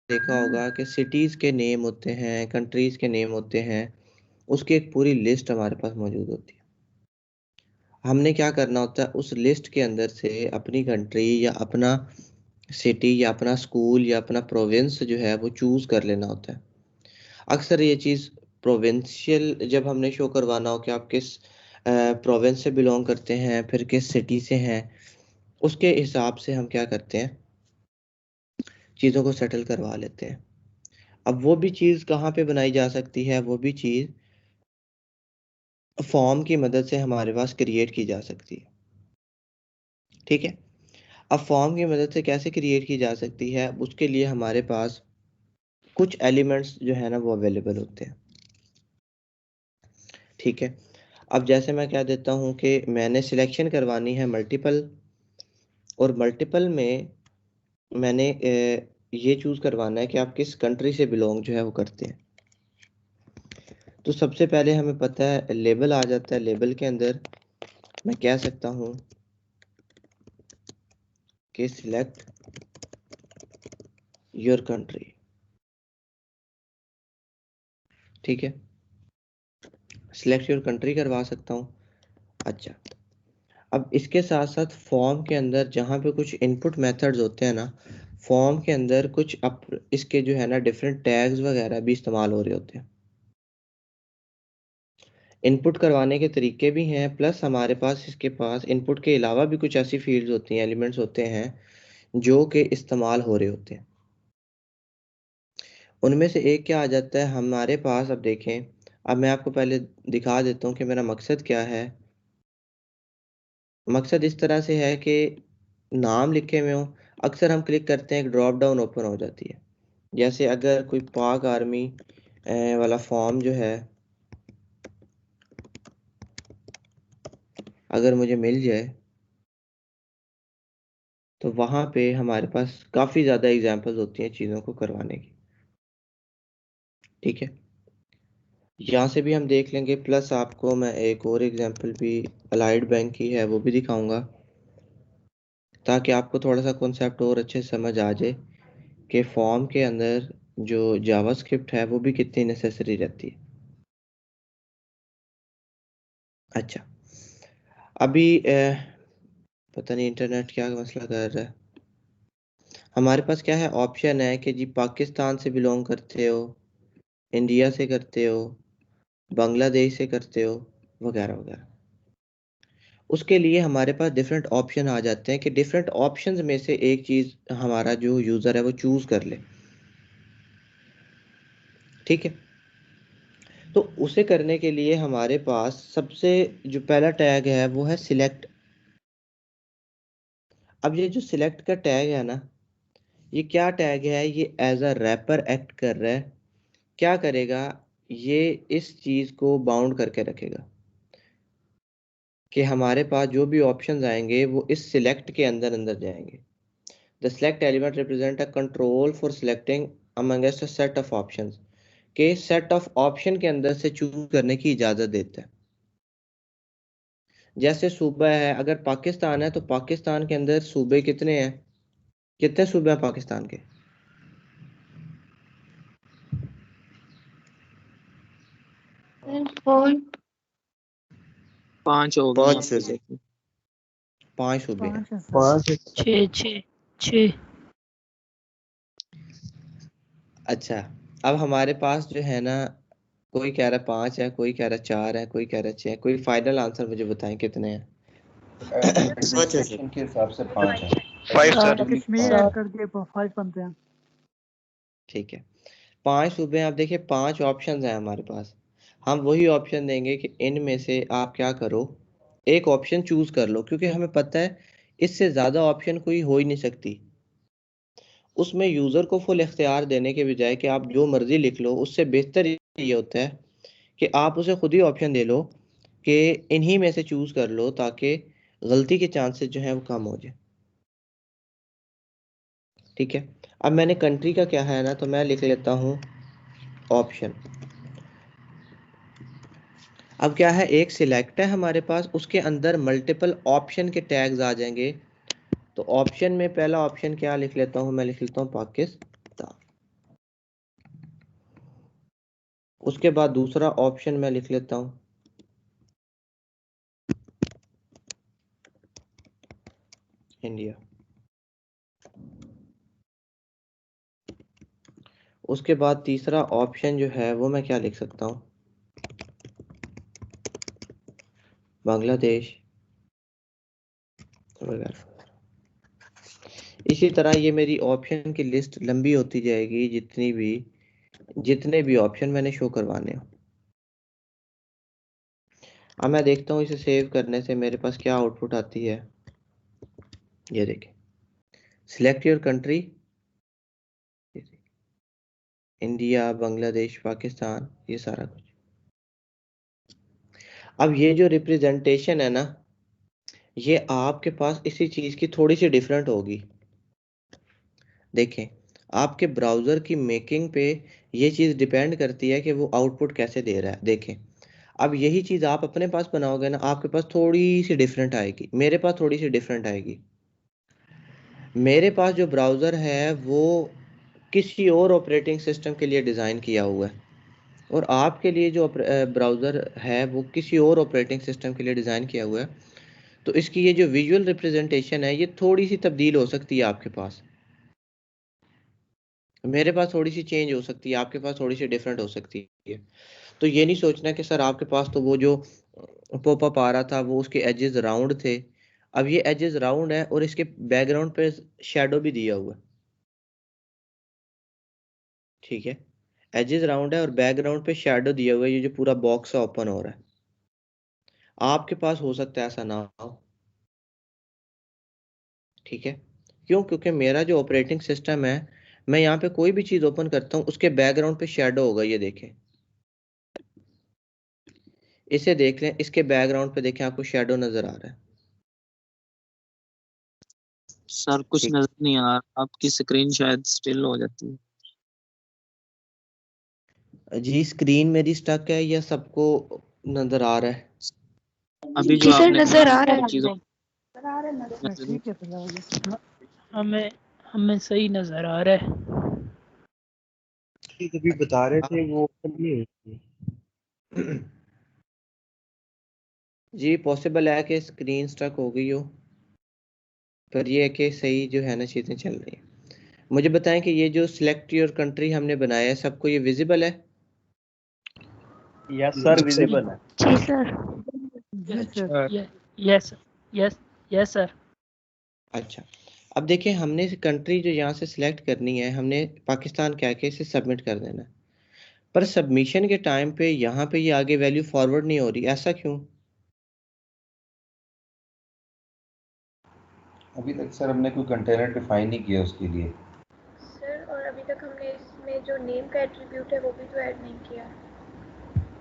देखा होगा कि सिटीज़ के नेम होते हैं, कंट्रीज़ के नेम होते हैं, उसकी एक पूरी लिस्ट हमारे पास मौजूद होती है। हमने क्या करना होता है, उस लिस्ट के अंदर से अपनी कंट्री या अपना सिटी या अपना स्कूल या अपना प्रोविंस जो है वो चूज़ कर लेना होता है। अक्सर ये चीज़ प्रोविंशियल जब हमने शो करवाना हो कि आप किस प्रोविंस से बिलोंग करते हैं, फिर किस सिटी से हैं, उसके हिसाब से हम क्या करते हैं, चीज़ों को सेटल करवा लेते हैं। अब वो भी चीज़ कहाँ पे बनाई जा सकती है, वो भी चीज़ फॉर्म की मदद से हमारे पास क्रिएट की जा सकती है। ठीक है। अब फॉर्म की मदद से कैसे क्रिएट की जा सकती है, उसके लिए हमारे पास कुछ एलिमेंट्स जो है ना वो अवेलेबल होते हैं। ठीक है। अब जैसे मैं क्या देता हूँ कि मैंने सिलेक्शन करवानी है मल्टीपल, और मल्टीपल में मैंने ये चूज़ करवाना है कि आप किस कंट्री से बिलोंग जो है वो करते हैं। तो सबसे पहले हमें पता है लेबल आ जाता है। लेबल के अंदर मैं कह सकता हूँ कि सिलेक्ट योर कंट्री। ठीक है, सिलेक्ट योर कंट्री करवा सकता हूँ। अच्छा, अब इसके साथ साथ फॉर्म के अंदर जहाँ पे कुछ इनपुट मेथड्स होते हैं ना, फॉर्म के अंदर कुछ इसके जो है ना डिफरेंट टैग्स वगैरह भी इस्तेमाल हो रहे होते हैं। इनपुट करवाने के तरीके भी हैं, प्लस हमारे पास इसके पास इनपुट के अलावा भी कुछ ऐसी फील्ड्स होती हैं, एलिमेंट्स होते हैं जो कि इस्तेमाल हो रहे होते हैं। उनमें से एक क्या आ जाता है हमारे पास, अब देखें, अब मैं आपको पहले दिखा देता हूँ कि मेरा मकसद क्या है। मकसद इस तरह से है कि नाम लिखे हुए हों, अक्सर हम क्लिक करते हैं एक ड्रॉप डाउन ओपन हो जाती है। जैसे अगर कोई पाक आर्मी वाला फॉर्म जो है अगर मुझे मिल जाए, तो वहाँ पे हमारे पास काफ़ी ज़्यादा एग्जांपल्स होती हैं चीज़ों को करवाने की। ठीक है, यहाँ से भी हम देख लेंगे, प्लस आपको मैं एक और एग्जांपल भी अलाइड बैंक की है वो भी दिखाऊंगा, ताकि आपको थोड़ा सा कॉन्सेप्ट और अच्छे से समझ आ जाए कि फॉर्म के अंदर जो जावास्क्रिप्ट है वो भी कितनी नेसेसरी रहती है। अच्छा, अभी पता नहीं इंटरनेट क्या मसला कर रहा है। हमारे पास क्या है, ऑप्शन है कि जी पाकिस्तान से बिलोंग करते हो, इंडिया से करते हो, बांग्लादेश से करते हो, वगैरह वगैरह। उसके लिए हमारे पास डिफरेंट ऑप्शन आ जाते हैं कि डिफरेंट ऑप्शंस में से एक चीज़ हमारा जो यूज़र है वो चूज़ कर ले। ठीक है, तो उसे करने के लिए हमारे पास सबसे जो पहला टैग है वो है सिलेक्ट। अब ये जो सिलेक्ट का टैग है ना, ये क्या टैग है, ये एज अ रैपर एक्ट कर रहा है। क्या करेगा, ये इस चीज़ को बाउंड करके रखेगा कि हमारे पास जो भी ऑप्शंस आएंगे वो इस सिलेक्ट के अंदर अंदर जाएंगे। The select element represent a control for selecting amongst a set of options, के सेट ऑफ ऑप्शन के अंदर से चूज करने की इजाज़त देता है। जैसे सूबा है, अगर पाकिस्तान है तो पाकिस्तान के अंदर सूबे कितने हैं, कितने सूबे हैं पाकिस्तान के? पांच हो गए। 5 सूबे, 5 सूबे हैं। 6 6 6। अच्छा, अब हमारे पास जो है ना, कोई कह रहा है 5 है, कोई कह रहा है 4 है, कोई कह रहा है 6 है। कोई फाइनल आंसर मुझे बताएं कितने हैं। एडमिनिस्ट्रेशन के हिसाब से 5 है। 5 सर। कश्मीर ऐड कर दिए 5 बनते हैं। ठीक है, 5 सूबे हैं। आप देखिए 5 ऑप्शंस हैं हमारे पास। हम वही ऑप्शन देंगे कि इनमें से आप क्या करो, एक ऑप्शन चूज कर लो, क्योंकि हमें पता है इससे ज़्यादा ऑप्शन कोई हो ही नहीं सकती। उसमें यूज़र को फुल इख्तियार देने के बजाय कि आप जो मर्ज़ी लिख लो, उससे बेहतर ये होता है कि आप उसे खुद ही ऑप्शन दे लो कि इन्हीं में से चूज़ कर लो, ताकि गलती के चांसेस जो हैं वो कम हो जाए। ठीक है, अब मैंने कंट्री का क्या है ना, तो मैं लिख लेता हूँ ऑप्शन। अब क्या है, एक सिलेक्ट है हमारे पास, उसके अंदर मल्टीपल ऑप्शन के टैग्स आ जाएंगे। तो ऑप्शन में पहला ऑप्शन क्या लिख लेता हूँ, मैं लिख लेता हूँ पाकिस्तान। उसके बाद दूसरा ऑप्शन मैं लिख लेता हूं, इंडिया। उसके बाद तीसरा ऑप्शन जो है वो मैं क्या लिख सकता हूं, बांग्लादेश वगैरह। इसी तरह ये मेरी ऑप्शन की लिस्ट लंबी होती जाएगी, जितने भी ऑप्शन मैंने शो करवाने हो। अब मैं देखता हूँ इसे सेव करने से मेरे पास क्या आउटपुट आती है। ये देखें, select your country, India, Bangladesh, Pakistan, ये सारा कुछ। अब ये जो रिप्रेजेंटेशन है ना, ये आपके पास इसी चीज की थोड़ी सी डिफरेंट होगी। देखें, आपके ब्राउजर की मेकिंग पे ये चीज डिपेंड करती है कि वो आउटपुट कैसे दे रहा है। देखें, अब यही चीज आप अपने पास बनाओगे ना, आपके पास थोड़ी सी डिफरेंट आएगी, मेरे पास थोड़ी सी डिफरेंट आएगी। मेरे पास जो ब्राउजर है वो किसी और ऑपरेटिंग सिस्टम के लिए डिजाइन किया हुआ है, और आपके लिए जो ब्राउजर है वो किसी और ऑपरेटिंग सिस्टम के लिए डिजाइन किया हुआ है। तो इसकी ये जो विजुअल रिप्रेजेंटेशन है ये थोड़ी सी तब्दील हो सकती है आपके पास, मेरे पास थोड़ी सी चेंज हो सकती है, आपके पास थोड़ी सी डिफरेंट हो सकती है। तो ये नहीं सोचना कि सर आपके पास तो वो जो पॉपअप आ रहा था वो उसके एजेस राउंड थे। अब ये एजेस राउंड है और इसके बैकग्राउंड पे शेडो भी दिया हुआ है, ठीक है। एजेस राउंड है और बैकग्राउंड पे शेडो दिया हुआ है, ये जो पूरा बॉक्स ओपन हो रहा है। आपके पास हो सकता है ऐसा ना हो, ठीक है। क्यों? क्योंकि मेरा जो ऑपरेटिंग सिस्टम है, मैं यहाँ पे कोई भी चीज ओपन करता हूँ उसके बैकग्राउंड पे शेडो होगा। ये देखें, इसे देख लें, इसके बैकग्राउंड पे देखें, आपको शेडो नजर आ रहा है। सर कुछ ठीक, नजर नहीं आ रहा, आपकी स्क्रीन शायद स्टिल हो जाती है। जी स्क्रीन मेरी स्टक है या सबको नजर आ रहा है? अभी जो जी सर आपने नजर आ रहा है। चीजों ठीक है फिर हमें हमें सही नजर आ रहा है। कभी बता रहे थे वो open नहीं हुई थी। जी पॉसिबल है कि स्क्रीन स्टक हो गई हो, पर ये है कि सही जो है ना चीजें चल रही हैं। मुझे बताएं कि ये जो सिलेक्ट योर कंट्री हमने बनाया है, सबको ये विजिबल है? यस सर, विजिबल है। जी सर। जी sir yes yes yes sir. अच्छा, अब देखिए, हमने कंट्री जो यहाँ से सिलेक्ट करनी है, हमने पाकिस्तान कह के इसे सबमिट कर देना है। पर सबमिशन के टाइम पे यहाँ पे ये आगे वैल्यू फॉरवर्ड नहीं हो रही, ऐसा क्यों? अभी तक सर हमने कोई कंटेनर डिफाइन नहीं किया उसके लिए। सर और अभी तक हमने इसमें जो नेम का एट्रीब्यूट है वो भी तो ऐड नहीं किया।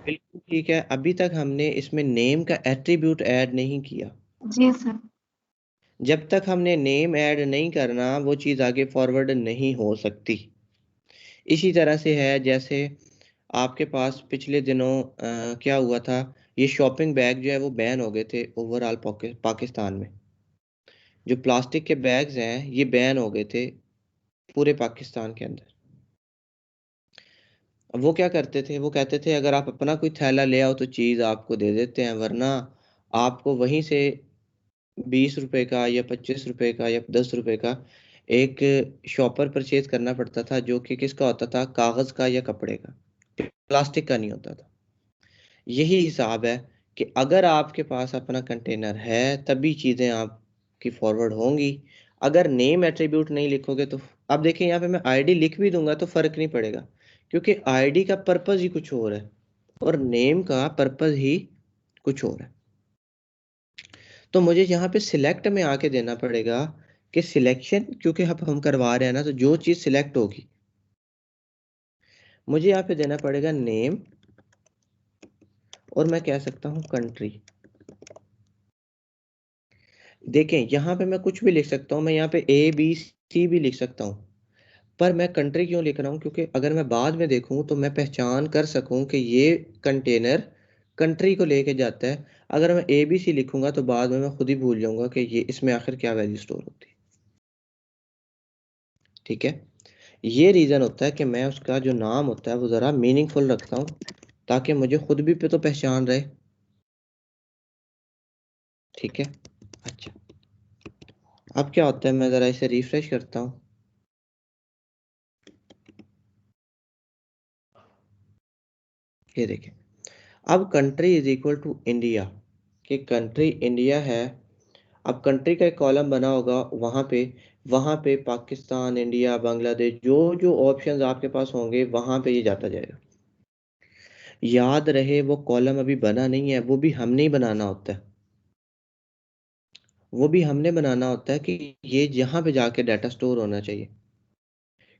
बिल्कुल ठीक है, अभी तक हमने इसमें नेम का एट्रीब्यूट ऐड नहीं किया। जी सर। जब तक हमने नेम ऐड नहीं करना, वो चीज़ आगे फॉरवर्ड नहीं हो सकती। इसी तरह से है, जैसे आपके पास पिछले दिनों क्या हुआ था, ये शॉपिंग बैग जो है वो बैन हो गए थे ओवरऑल पाकिस्तान में। जो प्लास्टिक के बैग्स हैं ये बैन हो गए थे पूरे पाकिस्तान के अंदर। अब वो क्या करते थे, वो कहते थे अगर आप अपना कोई थैला ले आओ तो चीज़ आपको दे देते हैं, वरना आपको वहीं से 20 रुपए का या 25 रुपए का या 10 रुपए का एक शॉपर परचेज करना पड़ता था, जो कि किसका होता था, कागज का या कपड़े का, प्लास्टिक का नहीं होता था। यही हिसाब है कि अगर आपके पास अपना कंटेनर है तभी चीज़ें आपकी फॉरवर्ड होंगी। अगर नेम एट्रीब्यूट नहीं लिखोगे तो, अब देखिए यहाँ पे मैं आईडी लिख भी दूंगा तो फर्क नहीं पड़ेगा, क्योंकि आईडी का पर्पज ही कुछ और है और नेम का पर्पज ही कुछ और है। तो मुझे यहाँ पे सिलेक्ट में आके देना पड़ेगा कि सिलेक्शन, क्योंकि अब हम करवा रहे हैं ना, तो जो चीज सिलेक्ट होगी मुझे यहाँ पे देना पड़ेगा नेम, और मैं कह सकता हूँ कंट्री। देखें, यहाँ पे मैं कुछ भी लिख सकता हूँ, मैं यहाँ पे ABC भी लिख सकता हूँ, पर मैं कंट्री क्यों लिख रहा हूँ? क्योंकि अगर मैं बाद में देखूँ तो मैं पहचान कर सकूँ कि ये कंटेनर कंट्री को लेके जाता है। अगर मैं ABC लिखूंगा तो बाद में मैं खुद ही भूल जाऊंगा कि ये इसमें आखिर क्या वैल्यू स्टोर होती है, ठीक है। ये रीज़न होता है कि मैं उसका जो नाम होता है वो ज़रा मीनिंगफुल रखता हूँ, ताकि मुझे खुद भी पे तो पहचान रहे। ठीक है, अच्छा अब क्या होता है, मैं ज़रा इसे रिफ्रेश करता हूँ। ये देखें, अब country is equal to India, कि कंट्री इंडिया है। अब कंट्री का एक कॉलम बना होगा, वहाँ पे पाकिस्तान, इंडिया, बांग्लादेश, जो जो ऑप्शंस आपके पास होंगे वहाँ पे ये जाता जाएगा। याद रहे वो कॉलम अभी बना नहीं है, वो भी हमने ही बनाना होता है। वो भी हमने बनाना होता है कि ये यहाँ पे जाके डाटा स्टोर होना चाहिए,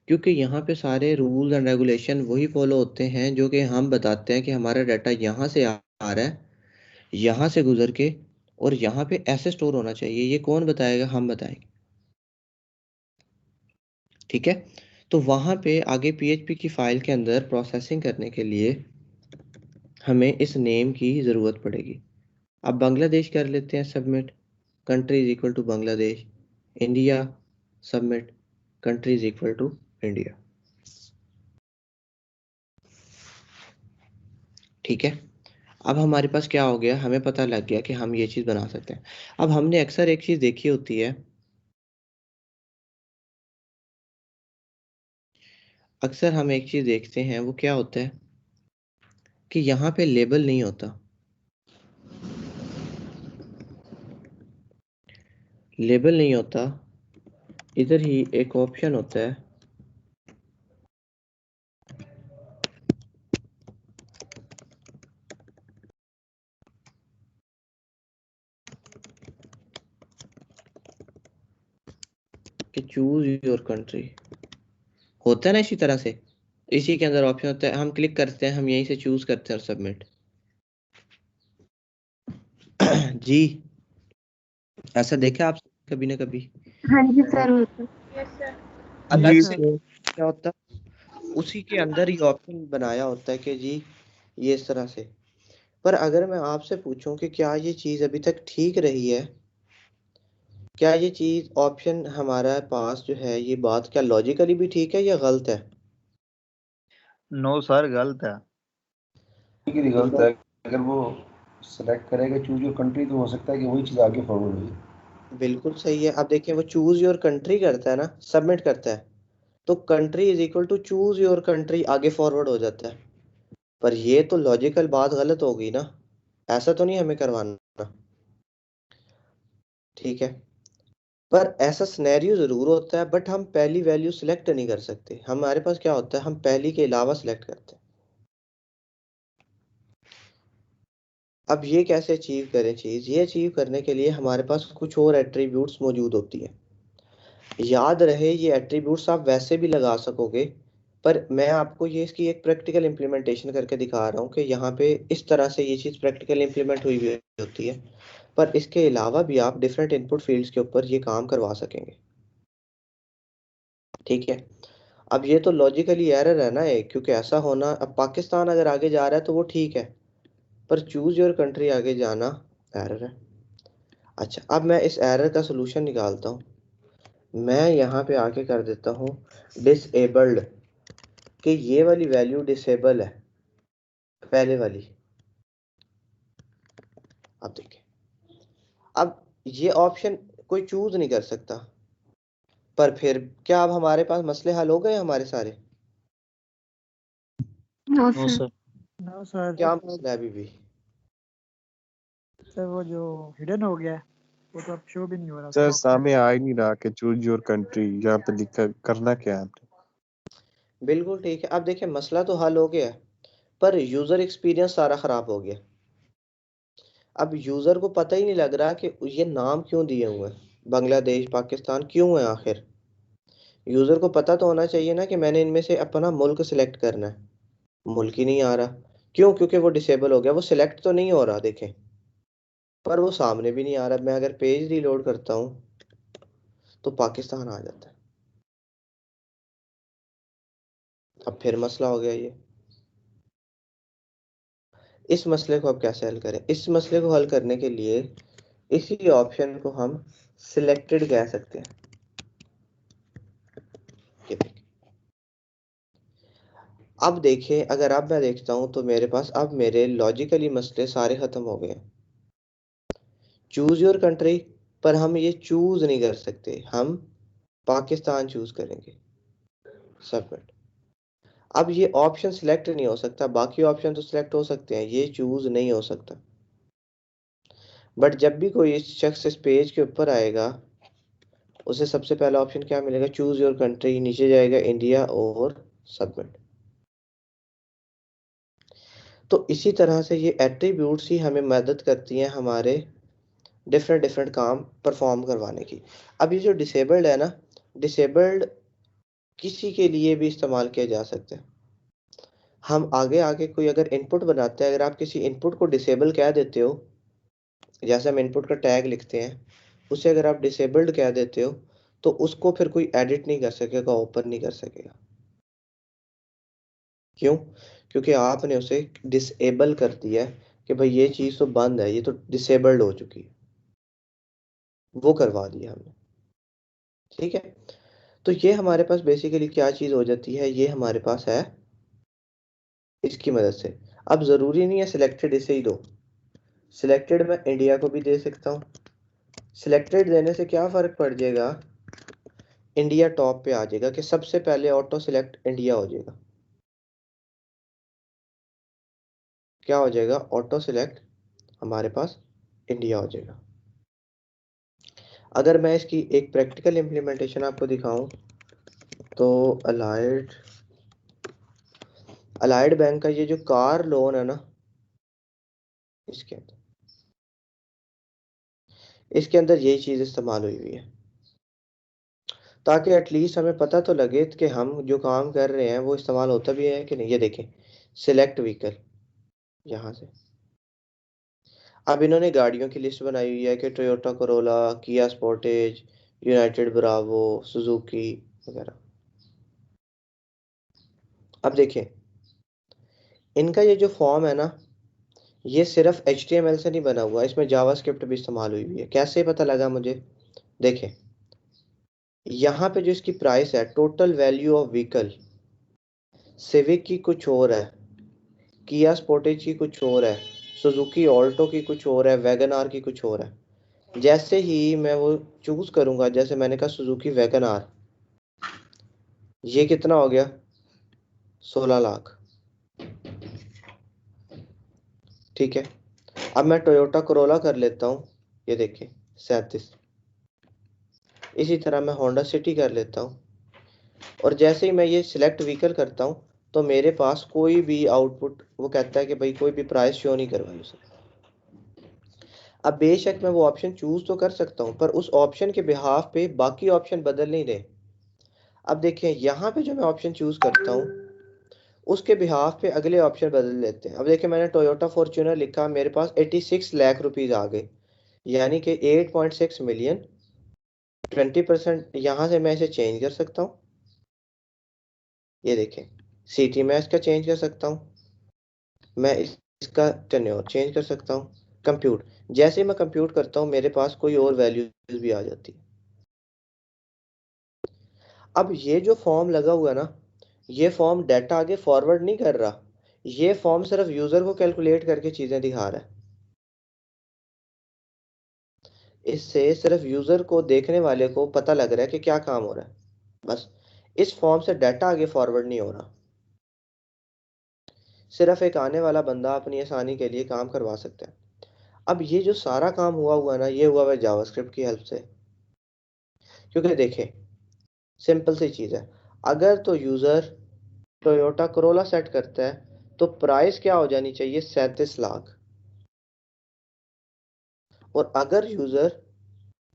क्योंकि यहाँ पे सारे रूल्स एंड रेगुलेशन वही फॉलो होते हैं जो कि हम बताते हैं कि हमारा डाटा यहाँ से आ रहा है, यहाँ से गुजर के, और यहाँ पे ऐसे स्टोर होना चाहिए। ये कौन बताएगा? हम बताएंगे। ठीक है, तो वहाँ पे आगे पीएचपी की फाइल के अंदर प्रोसेसिंग करने के लिए हमें इस नेम की ज़रूरत पड़ेगी। अब बांग्लादेश कर लेते हैं submit, country is equal to Bangladesh. India, submit, country is equal to India. ठीक है, अब हमारे पास क्या हो गया, हमें पता लग गया कि हम ये चीज़ बना सकते हैं। अब हमने अक्सर एक चीज़ देखी होती है, अक्सर हम एक चीज़ देखते हैं, वो क्या होता है कि यहाँ पे लेबल नहीं होता। लेबल नहीं होता, इधर ही एक ऑप्शन होता है कि चूज योर कंट्री, होता है ना इसी तरह से। इसी के अंदर ऑप्शन होता है, हम क्लिक करते हैं, हम यहीं से चूज करते हैं और सबमिट। जी, ऐसा देखा आप कभी ना कभी? हाँ जी सर। Yes sir. अलग जी से सर। क्या होता है, उसी के अंदर ही ऑप्शन बनाया होता है कि जी ये इस तरह से। पर अगर मैं आपसे पूछूं कि क्या ये चीज़ अभी तक ठीक रही है, क्या ये चीज़ ऑप्शन हमारा पास जो है, ये बात क्या लॉजिकली भी ठीक है या गलत है? नो सर, गलत है। गलत है। अगर वो सेलेक्ट करेगा चूज योर कंट्री तो हो सकता है कि वही चीज़ आगे फॉरवर्ड हो। बिल्कुल सही है। अब देखिए, वो चूज योर कंट्री करता है ना, सबमिट करता है, तो country is equal to choose your country आगे फॉरवर्ड हो जाता है। पर ये तो लॉजिकल बात गलत हो गई ना, ऐसा तो नहीं हमें करवाना। ठीक है, पर ऐसा सिनेरियो जरूर होता है, बट हम पहली वैल्यू सिलेक्ट नहीं कर सकते। हमारे पास क्या होता है, हम पहली के अलावा सिलेक्ट करते हैं। अब ये कैसे अचीव करें चीज़, ये अचीव करने के लिए हमारे पास कुछ और एट्रीब्यूट्स मौजूद होती है। याद रहे, ये एट्रीब्यूट्स आप वैसे भी लगा सकोगे, पर मैं आपको ये इसकी एक प्रैक्टिकल इम्प्लीमेंटेशन करके दिखा रहा हूँ कि यहाँ पे इस तरह से ये चीज़ प्रैक्टिकल इम्प्लीमेंट हुई हुई होती है। पर इसके अलावा भी आप डिफरेंट इनपुट फील्ड्स के ऊपर ये काम करवा सकेंगे। ठीक है, अब ये तो लॉजिकली एरर है ना एक, क्योंकि ऐसा होना, अब पाकिस्तान अगर आगे जा रहा है तो वो ठीक है, पर चूज योर कंट्री आगे जाना एरर है। अच्छा, अब मैं इस एरर का सलूशन निकालता हूँ। मैं यहाँ पे आके कर देता हूँ डिसेबल्ड, कि ये वाली वैल्यू डिसेबल है, पहले वाली। अब देखिए, अब ये ऑप्शन कोई चूज नहीं कर सकता, पर फिर क्या अब हमारे पास मसले हल हो गए हमारे सारे? No no sir. Sir. No sir. क्या मसला है अभी भी? सर वो जो हिडन हो गया है वो तो अब शो भी नहीं हो रहा सर उसका। सामने आ ही नहीं रहा कि चूज योर कंट्री, यहाँ पे लिखा करना क्या है आपने। बिल्कुल ठीक है। अब देखिए, मसला तो हल हो गया है, पर यूजर एक्सपीरियंस सारा खराब हो गया। अब यूजर को पता ही नहीं लग रहा कि ये नाम क्यों दिए हुए हैं, बांग्लादेश, पाकिस्तान क्यों है आखिर। यूजर को पता तो होना चाहिए ना कि मैंने इनमें से अपना मुल्क सिलेक्ट करना है। मुल्क ही नहीं आ रहा, क्यों? क्योंकि वो डिसेबल हो गया, वो सिलेक्ट तो नहीं हो रहा देखें, पर वो सामने भी नहीं आ रहा। मैं अगर पेज रीलोड करता हूँ तो पाकिस्तान आ जाता है। अब फिर मसला हो गया ये। इस मसले को अब कैसे हल करें? इस मसले को हल करने के लिए इसी ऑप्शन को हम सिलेक्टेड कह सकते हैं। ये देखिए, अब देखें, अगर अब मैं देखता हूं तो मेरे पास अब मेरे लॉजिकली मसले सारे खत्म हो गए। चूज योर कंट्री, पर हम ये चूज नहीं कर सकते, हम पाकिस्तान चूज करेंगे। सबमिट। अब ये ऑप्शन सिलेक्ट नहीं हो सकता, बाकी ऑप्शन तो सिलेक्ट हो सकते हैं, ये चूज नहीं हो सकता। बट जब भी कोई शख्स इस पेज के ऊपर आएगा, उसे सबसे पहला ऑप्शन क्या मिलेगा? चूज योर कंट्री, नीचे जाएगा इंडिया और सबमिट। तो इसी तरह से ये एट्रीब्यूट्स ही हमें मदद करती हैं हमारे डिफरेंट डिफरेंट काम परफॉर्म करवाने की। अब ये जो डिसेबल्ड है ना, डिसेबल्ड किसी के लिए भी इस्तेमाल किया जा सकता है। हम आगे आगे कोई अगर इनपुट बनाते हैं, अगर आप किसी इनपुट को डिसेबल कह देते हो, जैसे हम इनपुट का टैग लिखते हैं, उसे अगर आप डिसेबल्ड कह देते हो तो उसको फिर कोई एडिट नहीं कर सकेगा, ओपन नहीं कर सकेगा। क्यों? क्योंकि आपने उसे डिसेबल कर दिया है कि भाई ये चीज़ तो बंद है, ये तो डिसेबल्ड हो चुकी है, वो करवा दिया हमने। ठीक है, तो ये हमारे पास बेसिकली क्या चीज़ हो जाती है, ये हमारे पास है इसकी मदद से। अब ज़रूरी नहीं है सिलेक्टेड इसे ही दो, सिलेक्टेड मैं इंडिया को भी दे सकता हूँ। सिलेक्टेड देने से क्या फ़र्क पड़ जाएगा, इंडिया टॉप पे आ जाएगा कि सबसे पहले ऑटो सिलेक्ट इंडिया हो जाएगा। क्या हो जाएगा? ऑटो सिलेक्ट हमारे पास इंडिया हो जाएगा। अगर मैं इसकी एक प्रैक्टिकल इम्प्लीमेंटेशन आपको दिखाऊं तो अलाइड बैंक का ये जो कार लोन है ना, इसके अंदर यही चीज़ इस्तेमाल हुई हुई है, ताकि एटलीस्ट हमें पता तो लगे कि हम जो काम कर रहे हैं वो इस्तेमाल होता भी है कि नहीं। ये देखें, सिलेक्ट व्हीकल, यहाँ से अब इन्होंने गाड़ियों की लिस्ट बनाई हुई है कि टोयोटा कोरोला, किया स्पोर्टेज, यूनाइटेड ब्रावो, सुजुकी वगैरह। अब देखें, इनका ये जो फॉर्म है ना, ये सिर्फ HTML से नहीं बना हुआ, इसमें जावास्क्रिप्ट भी इस्तेमाल हुई हुई है। कैसे पता लगा मुझे? देखें, यहाँ पे जो इसकी प्राइस है, total value of vehicle, civic की कुछ और है, किया स्पोर्टेज की कुछ और है, सुजुकी ऑल्टो की कुछ और है, वैगन आर की कुछ और है। जैसे ही मैं वो चूज करूंगा, जैसे मैंने कहा सुजुकी वैगन आर, ये कितना हो गया? 16 लाख। ठीक है, अब मैं टोयोटा कोरोला कर लेता हूँ, ये देखिए 37। इसी तरह मैं होंडा सिटी कर लेता हूँ, और जैसे ही मैं ये सिलेक्ट व्हीकल करता हूँ तो मेरे पास कोई भी आउटपुट, वो कहता है कि भाई कोई भी प्राइस शो नहीं करवाई उसे। अब बेशक मैं वो ऑप्शन चूज तो कर सकता हूँ, पर उस ऑप्शन के बिहाफ पे बाकी ऑप्शन बदल नहीं रहे। अब देखिए, यहाँ पे जो मैं ऑप्शन चूज करता हूँ उसके बिहाफ पे अगले ऑप्शन बदल लेते हैं। अब देखिए, मैंने टोयोटा फॉर्च्यूनर लिखा, मेरे पास 86 लाख रुपीज आ गए, यानी कि 8.6 मिलियन। 20% यहाँ से मैं इसे चेंज कर सकता हूँ। ये देखें, सिटी मैं इसका चेंज कर सकता हूँ, मैं इसका टेन्योर चेंज कर सकता हूँ। कंप्यूट, जैसे ही मैं कंप्यूट करता हूँ मेरे पास कोई और वैल्यूज भी आ जाती है। अब ये जो फॉर्म लगा हुआ है ना, ये फॉर्म डाटा आगे फॉरवर्ड नहीं कर रहा, ये फॉर्म सिर्फ यूजर को कैलकुलेट करके चीजें दिखा रहा है। इससे सिर्फ यूजर को, देखने वाले को पता लग रहा है कि क्या काम हो रहा है, बस। इस फॉर्म से डाटा आगे फॉरवर्ड नहीं हो रहा, सिर्फ एक आने वाला बंदा अपनी आसानी के लिए काम करवा सकता है। अब ये जो सारा काम हुआ ना, ये हुआ है जावास्क्रिप्ट की हेल्प से। क्योंकि देखें, सिंपल सी चीज़ है, अगर तो यूज़र टोयोटा कोरोला सेट करता है तो प्राइस क्या हो जानी चाहिए? 37 लाख। और अगर यूज़र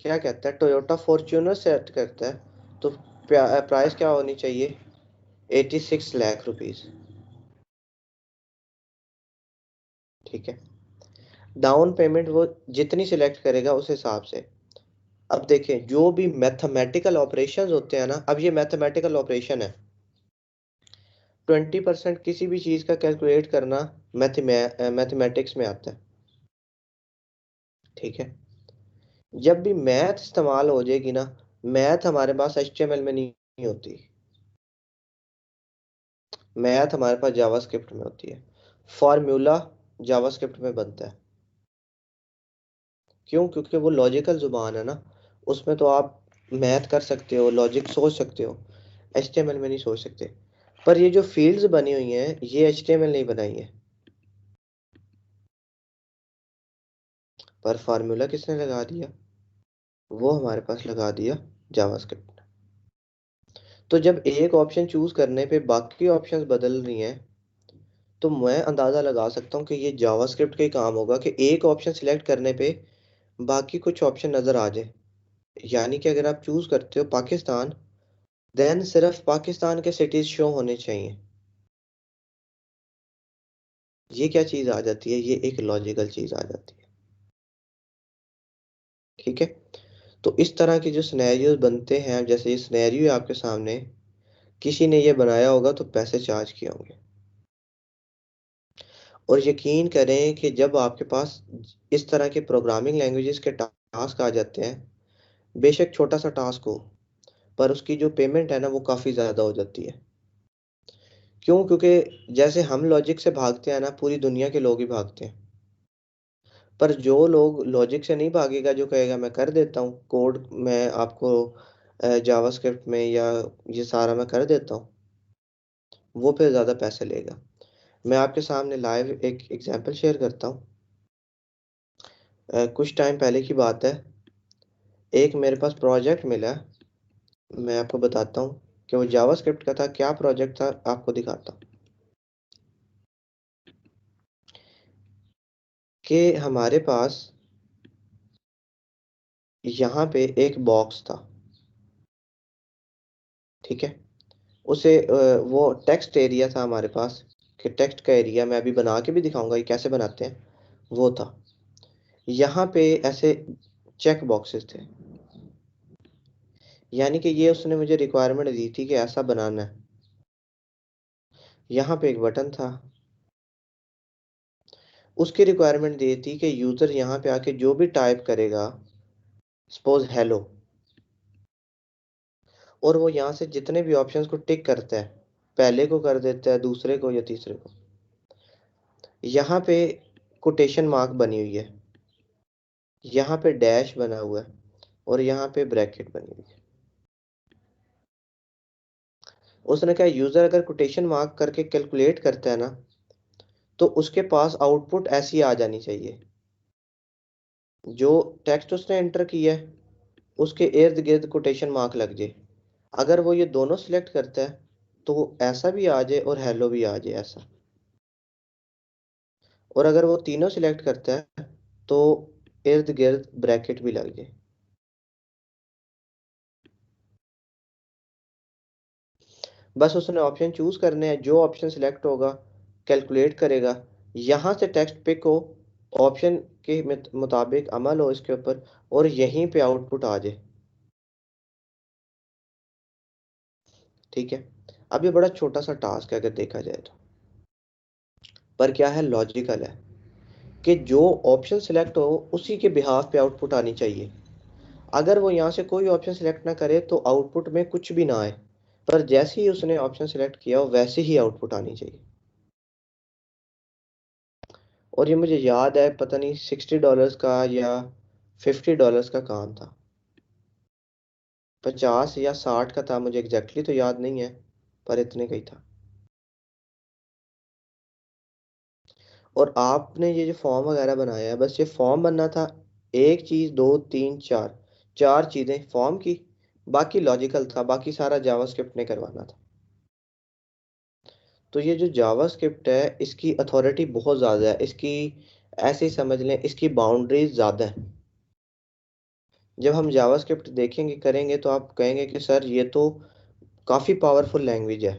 क्या कहता है, टोयोटा फॉर्च्यूनर सेट करता है, तो प्राइस क्या होनी चाहिए? 86 लाख रुपीस। ठीक है, डाउन पेमेंट वो जितनी सिलेक्ट करेगा उस हिसाब से। अब देखें, जो भी मैथमेटिकल ऑपरेशंस होते हैं ना, अब ये मैथमेटिकल ऑपरेशन है, 20% किसी भी चीज़ का कैलकुलेट करना मैथमेटिक्स में आता है। ठीक है, जब भी मैथ इस्तेमाल हो जाएगी ना, मैथ हमारे पास HTML में नहीं होती, मैथ हमारे पास जावास्क्रिप्ट में होती है, फार्मूला जावास्क्रिप्ट में बनता है। क्यों? क्योंकि वो लॉजिकल जुबान है ना, उसमें तो आप मैथ कर सकते हो, लॉजिक सोच सकते हो, एचटीएमएल में नहीं सोच सकते। पर ये जो फील्ड्स बनी हुई हैं ये एचटीएमएल नहीं बनाई है। पर फार्मूला किसने लगा दिया? वो हमारे पास लगा दिया जावास्क्रिप्ट ने। तो जब एक ऑप्शन चूज करने पे बाकी ऑप्शंस बदल रही हैं तो मैं अंदाजा लगा सकता हूँ कि ये जावास्क्रिप्ट का ही काम होगा कि एक ऑप्शन सिलेक्ट करने पे बाकी कुछ ऑप्शन नजर आ जाए। यानी कि अगर आप चूज करते हो पाकिस्तान, देन सिर्फ पाकिस्तान के सिटीज शो होने चाहिए। ये क्या चीज आ जाती है? ये एक लॉजिकल चीज आ जाती है। ठीक है, तो इस तरह के जो सिनेरियोज बनते हैं, जैसे ये सिनेरियो है आपके सामने, किसी ने ये बनाया होगा तो पैसे चार्ज किए होंगे। और यकीन करें कि जब आपके पास इस तरह के प्रोग्रामिंग लैंग्वेजेस के टास्क आ जाते हैं, बेशक छोटा सा टास्क हो, पर उसकी जो पेमेंट है ना वो काफ़ी ज़्यादा हो जाती है। क्यों? क्योंकि जैसे हम लॉजिक से भागते हैं ना, पूरी दुनिया के लोग ही भागते हैं। पर जो लोग लॉजिक से नहीं भागेगा, जो कहेगा मैं कर देता हूँ कोड, मैं आपको जावास्क्रिप्ट में या ये सारा मैं कर देता हूँ, वो फिर ज़्यादा पैसे लेगा। मैं आपके सामने लाइव एक एग्जांपल शेयर करता हूँ। कुछ टाइम पहले की बात है, एक मेरे पास प्रोजेक्ट मिला। मैं आपको बताता हूँ कि वो जावास्क्रिप्ट का था। क्या प्रोजेक्ट था आपको दिखाता हूँ। कि हमारे पास यहाँ पे एक बॉक्स था, ठीक है। उसे वो टेक्स्ट एरिया था हमारे पास, कि टेक्स्ट का एरिया मैं अभी बना के भी दिखाऊंगा ये कैसे बनाते हैं, वो था। यहाँ पे ऐसे चेक बॉक्सेस थे, यानी कि ये उसने मुझे रिक्वायरमेंट दी थी कि ऐसा बनाना है। यहाँ पे एक बटन था, उसकी रिक्वायरमेंट दी थी कि यूज़र यहाँ पे आके जो भी टाइप करेगा, सपोज हेलो, और वो यहाँ से जितने भी ऑप्शंस को टिक करता है, पहले को कर देता है, दूसरे को या तीसरे को। यहाँ पे कोटेशन मार्क बनी हुई है, यहाँ पे डैश बना हुआ है, और यहाँ पे ब्रैकेट बनी हुई है। उसने कहा यूजर अगर कोटेशन मार्क करके कैलकुलेट करता है ना, तो उसके पास आउटपुट ऐसी आ जानी चाहिए। जो टेक्स्ट उसने एंटर किया है उसके इर्द गिर्द कोटेशन मार्क लग जाए। अगर वो ये दोनों सिलेक्ट करता है तो वो ऐसा भी आ जाए और हेलो भी आ जाए ऐसा। और अगर वो तीनों सिलेक्ट करता है तो इर्द गिर्द ब्रैकेट भी लग जाए। बस उसने ऑप्शन चूज करने हैं, जो ऑप्शन सिलेक्ट होगा कैलकुलेट करेगा, यहाँ से टेक्स्ट पिक हो, ऑप्शन के मुताबिक अमल हो इसके ऊपर, और यहीं पे आउटपुट आ जाए। ठीक है, अब ये बड़ा छोटा सा टास्क है अगर देखा जाए तो, पर क्या है, लॉजिकल है कि जो ऑप्शन सिलेक्ट हो उसी के बिहाफ पे आउटपुट आनी चाहिए। अगर वो यहाँ से कोई ऑप्शन सिलेक्ट ना करे तो आउटपुट में कुछ भी ना आए, पर जैसे ही उसने ऑप्शन सिलेक्ट किया वैसे ही आउटपुट आनी चाहिए। और ये मुझे याद है, पता नहीं $60 का या $50 का काम था, 50 या 60 का था, मुझे एग्जैक्टली तो याद नहीं है, पर इतने का ही था। और आपने ये जो फॉर्म वगैरह बनाया है, बस ये फॉर्म बनना था। एक चीज़, दो, तीन, चार, चार चीज़ें फॉर्म की, बाकी लॉजिकल था, बाकी सारा जावास्क्रिप्ट ने करवाना था। तो ये जो जावास्क्रिप्ट है इसकी अथॉरिटी बहुत ज़्यादा है, इसकी ऐसे ही समझ लें इसकी बाउंड्रीज ज़्यादा है। जब हम जावास्क्रिप्ट देखेंगे करेंगे तो आप कहेंगे कि सर ये तो काफ़ी पावरफुल लैंग्वेज है,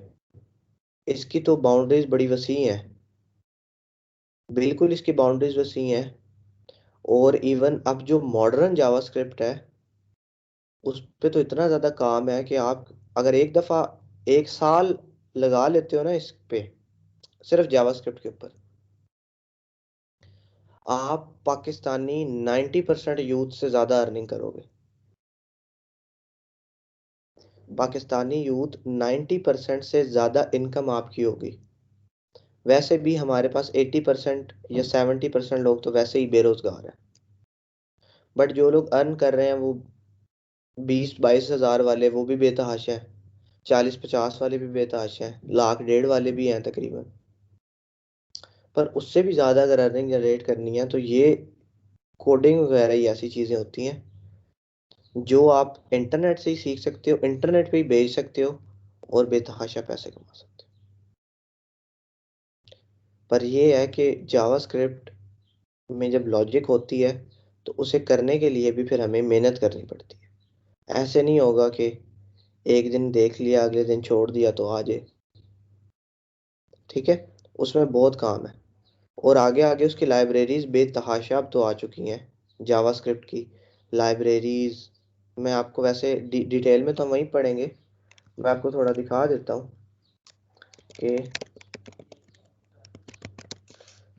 इसकी तो बाउंड्रीज बड़ी वसी हैं। बिल्कुल इसकी बाउंड्रीज वसी हैं। और इवन अब जो मॉडर्न जावास्क्रिप्ट है उस पे तो इतना ज़्यादा काम है कि आप अगर एक दफ़ा 1 साल लगा लेते हो ना इस पे, सिर्फ जावास्क्रिप्ट के ऊपर, आप पाकिस्तानी 90% यूथ से ज़्यादा अर्निंग करोगे। पाकिस्तानी यूथ 90% से ज़्यादा इनकम आपकी होगी। वैसे भी हमारे पास 80% या 70% लोग तो वैसे ही बेरोजगार हैं, बट जो लोग अर्न कर रहे हैं वो 20-22 हज़ार वाले वो भी बेतहाशा हैं, 40-50 वाले भी बेतहाशा हैं, 1,00,000-1,50,000 वाले भी हैं तकरीबन। पर उससे भी ज़्यादा अगर अर्निंग जनरेट करनी है तो ये कोडिंग वगैरह ही ऐसी चीज़ें होती हैं जो आप इंटरनेट से ही सीख सकते हो, इंटरनेट पे ही बेच सकते हो और बेतहाशा पैसे कमा सकते हो। पर ये है कि जावास्क्रिप्ट में जब लॉजिक होती है तो उसे करने के लिए भी फिर हमें मेहनत करनी पड़ती है। ऐसे नहीं होगा कि एक दिन देख लिया अगले दिन छोड़ दिया तो आ जाए, ठीक है, उसमें बहुत काम है। और आगे आगे उसकी लाइब्रेरीज बेतहाशा अब तो आ चुकी हैं जावास्क्रिप्ट की लाइब्रेरीज। मैं आपको वैसे डिटेल में तो हम वहीं पढ़ेंगे, मैं आपको थोड़ा दिखा देता हूँ कि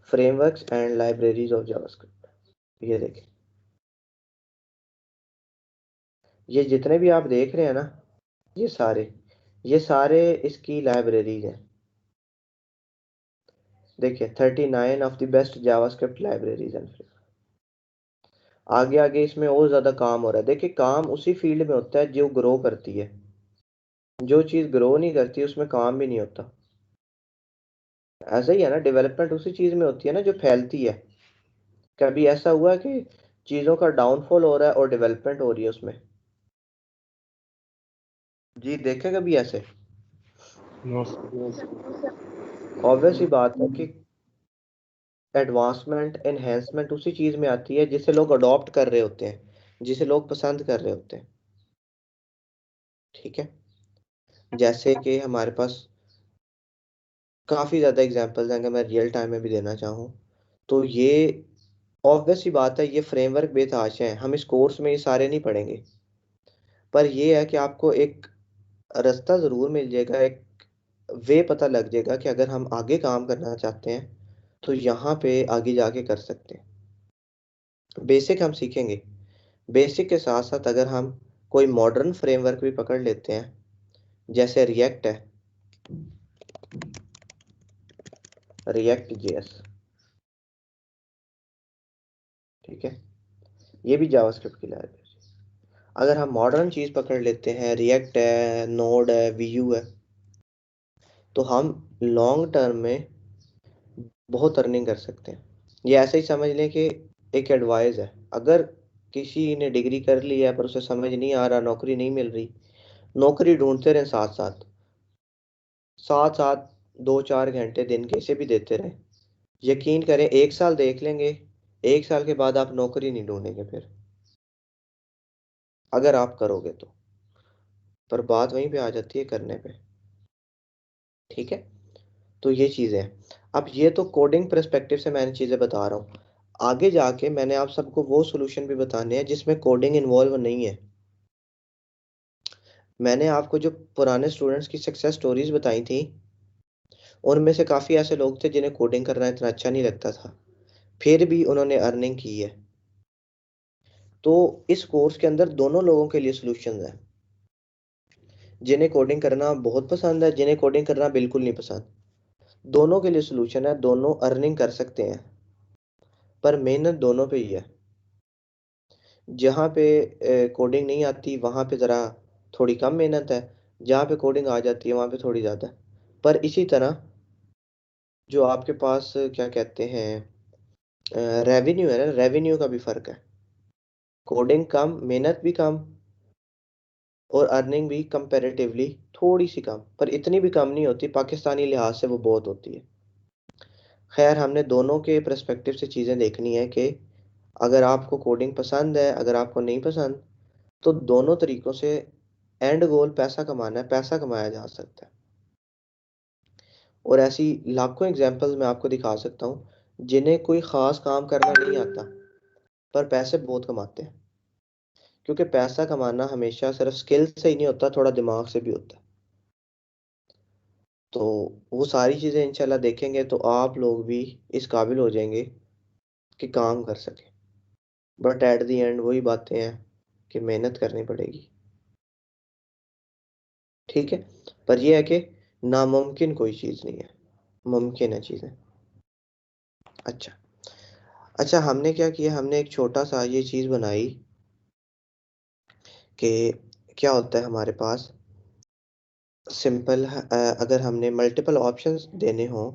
frameworks and libraries of JavaScript. ये देखें, ये जितने भी आप देख रहे हैं ना, ये सारे इसकी लाइब्रेरीज हैं। देखिए 39 of the best JavaScript libraries and आगे आगे इसमें और ज़्यादा काम हो रहा है। देखिए काम उसी फील्ड में होता है जो ग्रो करती है, जो चीज़ ग्रो नहीं करती उसमें काम भी नहीं होता। ऐसा ही है ना, डेवलपमेंट उसी चीज़ में होती है ना जो फैलती है। कभी ऐसा हुआ कि चीज़ों का डाउनफॉल हो रहा है और डेवलपमेंट हो रही है उसमें? जी देखे कभी ऐसे? ऑब्वियस ही बात है कि एडवांसमेंट एनहेंसमेंट उसी चीज़ में आती है जिसे लोग अडॉप्ट कर रहे होते हैं, जिसे लोग पसंद कर रहे होते हैं, ठीक है। जैसे कि हमारे पास काफ़ी ज़्यादा एग्जांपल्स हैं, अगर मैं रियल टाइम में भी देना चाहूँ तो ये ऑब्वियस ही बात है, ये फ्रेमवर्क बेतहाशा है। हम इस कोर्स में ये सारे नहीं पढ़ेंगे, पर ये है कि आपको एक रास्ता ज़रूर मिल जाएगा, एक वे पता लग जाएगा कि अगर हम आगे काम करना चाहते हैं तो यहाँ पे आगे जाके कर सकते हैं। बेसिक हम सीखेंगे, बेसिक के साथ साथ अगर हम कोई मॉडर्न फ्रेमवर्क भी पकड़ लेते हैं, जैसे रिएक्ट है, रिएक्ट जेएस, ठीक है, ये भी जावास्क्रिप्ट की लाइब्रेरी। अगर हम मॉडर्न चीज़ पकड़ लेते हैं, रिएक्ट है, नोड है, वीयू है, तो हम लॉन्ग टर्म में बहुत अर्निंग कर सकते हैं। ये ऐसे ही समझ लें कि एक एडवाइस है, अगर किसी ने डिग्री कर ली है पर उसे समझ नहीं आ रहा, नौकरी नहीं मिल रही, नौकरी ढूंढते रहें, साथ साथ 2-4 घंटे दिन के इसे भी देते रहें। यकीन करें 1 साल देख लेंगे, 1 साल के बाद आप नौकरी नहीं ढूंढेंगे फिर, अगर आप करोगे तो। पर बात वहीं पे आ जाती है करने पे, ठीक है। तो ये चीज़ें हैं। अब ये तो कोडिंग पर्सपेक्टिव से मैंने चीज़ें बता रहा हूँ, आगे जाके मैंने आप सबको वो सॉल्यूशन भी बताने हैं जिसमें कोडिंग इन्वॉल्व नहीं है। मैंने आपको जो पुराने स्टूडेंट्स की सक्सेस स्टोरीज बताई थी, उनमें से काफ़ी ऐसे लोग थे जिन्हें कोडिंग करना इतना अच्छा नहीं लगता था, फिर भी उन्होंने अर्निंग की है। तो इस कोर्स के अंदर दोनों लोगों के लिए सॉल्यूशंस हैं, जिन्हें कोडिंग करना बहुत पसंद है, जिन्हें कोडिंग करना बिल्कुल नहीं पसंद, दोनों के लिए सॉल्यूशन है। दोनों अर्निंग कर सकते हैं, पर मेहनत दोनों पे ही है। जहाँ पे कोडिंग नहीं आती वहाँ पे ज़रा थोड़ी कम मेहनत है, जहाँ पे कोडिंग आ जाती है वहाँ पे थोड़ी ज़्यादा। पर इसी तरह जो आपके पास क्या कहते हैं रेवेन्यू है ना, रेवेन्यू का भी फ़र्क है। कोडिंग कम, मेहनत भी कम और अर्निंग भी कंपैरेटिवली थोड़ी सी कम, पर इतनी भी कम नहीं होती, पाकिस्तानी लिहाज से वो बहुत होती है। खैर हमने दोनों के पर्सपेक्टिव से चीज़ें देखनी है कि अगर आपको कोडिंग पसंद है, अगर आपको नहीं पसंद, तो दोनों तरीकों से एंड गोल पैसा कमाना है, पैसा कमाया जा सकता है। और ऐसी लाखों एग्जांपल्स मैं आपको दिखा सकता हूँ जिन्हें कोई ख़ास काम करना नहीं आता पर पैसे बहुत कमाते हैं, क्योंकि पैसा कमाना हमेशा सिर्फ स्किल से ही नहीं होता, थोड़ा दिमाग से भी होता है। तो वो सारी चीज़ें इंशाल्लाह देखेंगे तो आप लोग भी इस काबिल हो जाएंगे कि काम कर सकें। बट एट द एंड वही बातें हैं कि मेहनत करनी पड़ेगी। ठीक है, पर यह है कि नामुमकिन कोई चीज़ नहीं है, मुमकिन है चीज़ें। अच्छा, हमने क्या किया, हमने एक छोटा सा ये चीज़ बनाई कि क्या होता है हमारे पास सिंपल, अगर हमने मल्टीपल ऑप्शंस देने हो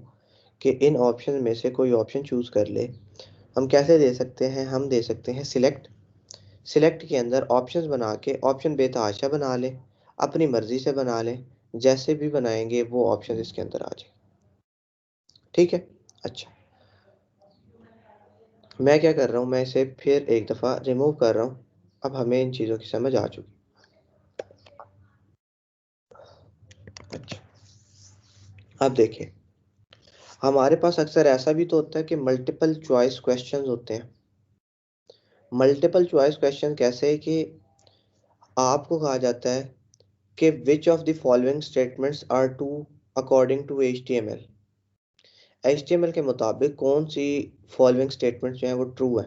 कि इन ऑप्शन में से कोई ऑप्शन चूज़ कर ले, हम कैसे दे सकते हैं, हम दे सकते हैं सिलेक्ट के अंदर ऑप्शंस बना के ऑप्शन बेतहाशा बना लें, अपनी मर्जी से बना लें, जैसे भी बनाएंगे वो ऑप्शन इसके अंदर आ जाए। ठीक है, अच्छा मैं क्या कर रहा हूँ, मैं इसे फिर एक दफ़ा रिमूव कर रहा हूँ। अब हमें इन चीज़ों की समझ आ चुकी। अच्छा, अब देखिए, हमारे पास अक्सर ऐसा भी तो होता है कि मल्टीपल चॉइस क्वेश्चंस होते हैं। मल्टीपल चॉइस क्वेश्चन कैसे है कि आपको कहा जाता है कि which of the following statements are true according to HTML। HTML के मुताबिक कौन सी फॉलोइंग स्टेटमेंट्स जो हैं वो ट्रू है।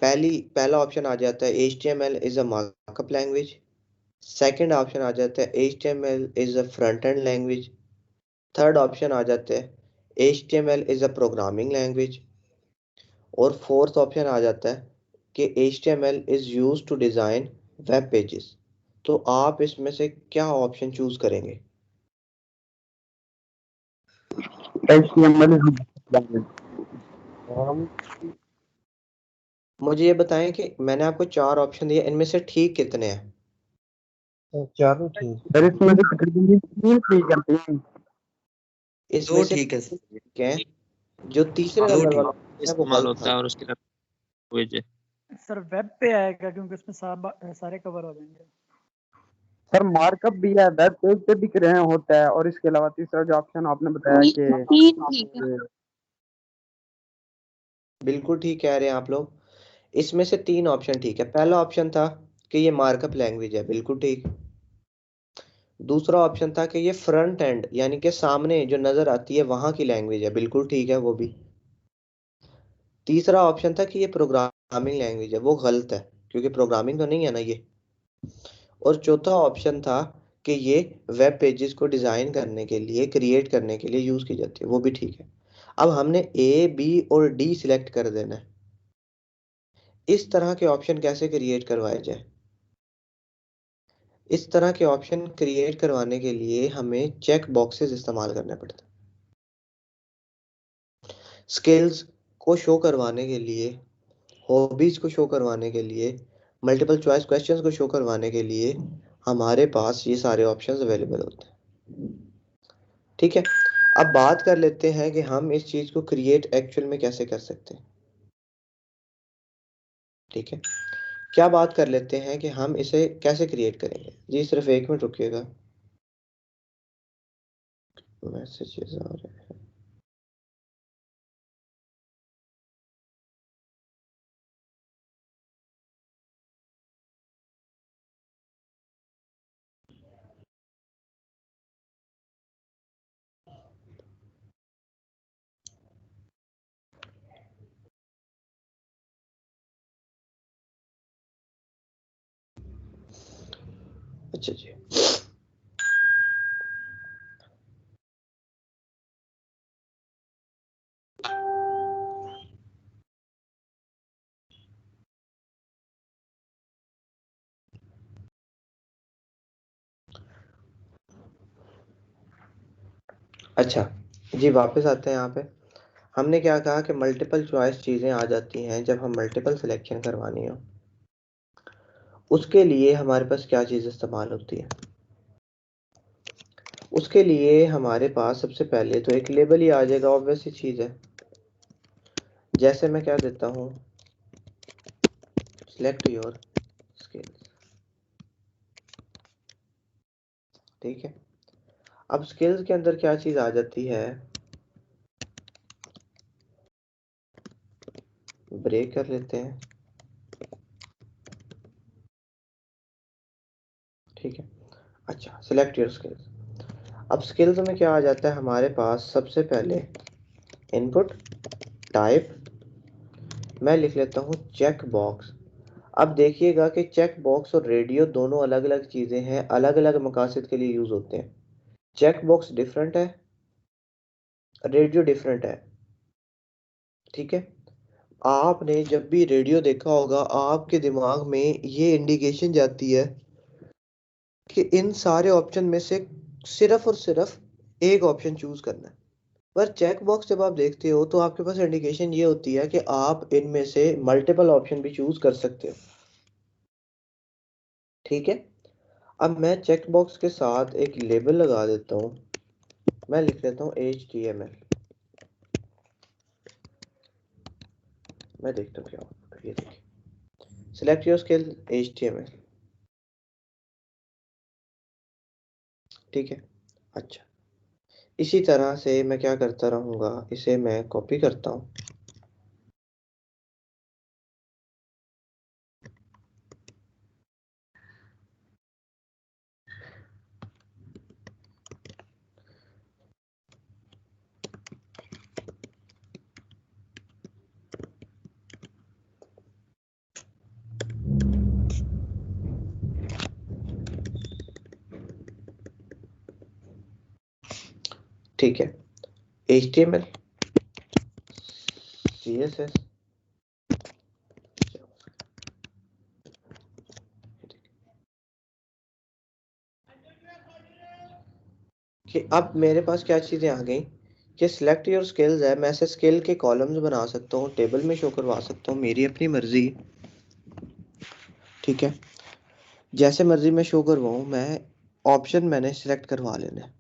पहला ऑप्शन आ जाता है HTML is a markup language. Second option आ जाता है HTML is a front end language. Third option आ जाता है HTML is a programming language. और फोर्थ ऑप्शन आ जाता है कि HTML is used to design web pages. तो आप इसमें से क्या ऑप्शन चूज करेंगे? HTML मुझे ये बताएं कि मैंने आपको 4 ऑप्शन दिए, इनमें से ठीक कितने हैं? चारों ठीक। सर इसमें से तकरीबन 3 ठीक है, 3। इसमें से ठीक है ठीक है, जो तीसरे नंबर वाला है वो इस्तेमाल गलत होता है और उसके अलावा वेज है। सर वेब पे आएगा क्योंकि उसमें सारे कवर हो जाएंगे। सर मार्कअप भी है, वेब पेज पे भी ग्रहण होता है, और इसके अलावा तीसरा जो ऑप्शन आपने बताया कि बिल्कुल ठीक कह रहे हैं आप लोग। इसमें से 3 ऑप्शन ठीक है। पहला ऑप्शन था कि ये मार्कअप लैंग्वेज है, बिल्कुल ठीक। दूसरा ऑप्शन था कि ये फ्रंट एंड यानी कि सामने जो नजर आती है वहां की लैंग्वेज है, बिल्कुल ठीक है वो भी। तीसरा ऑप्शन था कि ये प्रोग्रामिंग लैंग्वेज है, वो गलत है क्योंकि प्रोग्रामिंग तो नहीं है ना ये। और चौथा ऑप्शन था कि ये वेब पेजेस को डिजाइन करने के लिए, क्रिएट करने के लिए यूज की जाती है, वो भी ठीक है। अब हमने A, B और D सिलेक्ट कर देना है। इस तरह के ऑप्शन कैसे क्रिएट करवाए जाए? इस तरह के ऑप्शन क्रिएट करवाने के लिए हमें चेक बॉक्सेस इस्तेमाल करने पड़ते हैं। स्किल्स को शो करवाने के लिए, हॉबीज को शो करवाने के लिए, मल्टीपल चॉइस क्वेश्चंस को शो करवाने के लिए हमारे पास ये सारे ऑप्शंस अवेलेबल होते हैं। ठीक है, अब बात कर लेते हैं कि हम इस चीज को क्रिएट एक्चुअल में कैसे कर सकते हैं। ठीक है, क्या बात कर लेते हैं कि हम इसे कैसे क्रिएट करेंगे। जी सिर्फ 1 मिनट रुकिएगा, मैसेजेस आ रहे हैं। अच्छा जी, अच्छा जी, वापस आते हैं यहाँ पे। हमने क्या कहा कि मल्टीपल चॉइस चीज़ें आ जाती हैं जब हम मल्टीपल सिलेक्शन करवानी हो। उसके लिए हमारे पास क्या चीज़ इस्तेमाल होती है? उसके लिए हमारे पास सबसे पहले तो एक लेबल ही आ जाएगा, ऑब्वियस सी चीज़ है। जैसे मैं क्या देता हूँ, सिलेक्ट योर स्किल्स। ठीक है, अब स्किल्स के अंदर क्या चीज़ आ जाती है, ब्रेक कर लेते हैं। ठीक है, अच्छा सिलेक्ट योर स्किल्स। अब स्किल्स में क्या आ जाता है हमारे पास, सबसे पहले इनपुट टाइप, मैं लिख लेता हूँ चेक बॉक्स। अब देखिएगा कि चेक बॉक्स और रेडियो दोनों अलग अलग चीजें हैं, अलग अलग मकासद के लिए यूज होते हैं। चेक बॉक्स डिफरेंट है, रेडियो डिफरेंट है। ठीक है, आपने जब भी रेडियो देखा होगा आपके दिमाग में ये इंडिकेशन जाती है कि इन सारे ऑप्शन में से सिर्फ और सिर्फ एक ऑप्शन चूज करना है। पर चेक बॉक्स जब आप देखते हो तो आपके पास इंडिकेशन ये होती है कि आप इनमें से मल्टीपल ऑप्शन भी चूज कर सकते हो। ठीक है, अब मैं चेक बॉक्स के साथ एक लेबल लगा देता हूं। मैं लिख लेता हूं HTML। मैं देखता हूँ क्या होगा। ये देखिए, सिलेक्ट योर स्किल HTML। ठीक है, अच्छा, इसी तरह से मैं क्या करता रहूंगा, इसे मैं कॉपी करता हूँ। ठीक है, HTML, CSS, कि अब मेरे पास क्या चीज़ें आ गई कि सिलेक्ट योर स्किल्स है। मैं ऐसे स्किल के कॉलम्स बना सकता हूँ, टेबल में शो करवा सकता हूँ, मेरी अपनी मर्जी। ठीक है, जैसे मर्जी मैं शो करवाऊँ, मैं ऑप्शन मैंने सिलेक्ट करवा लेना है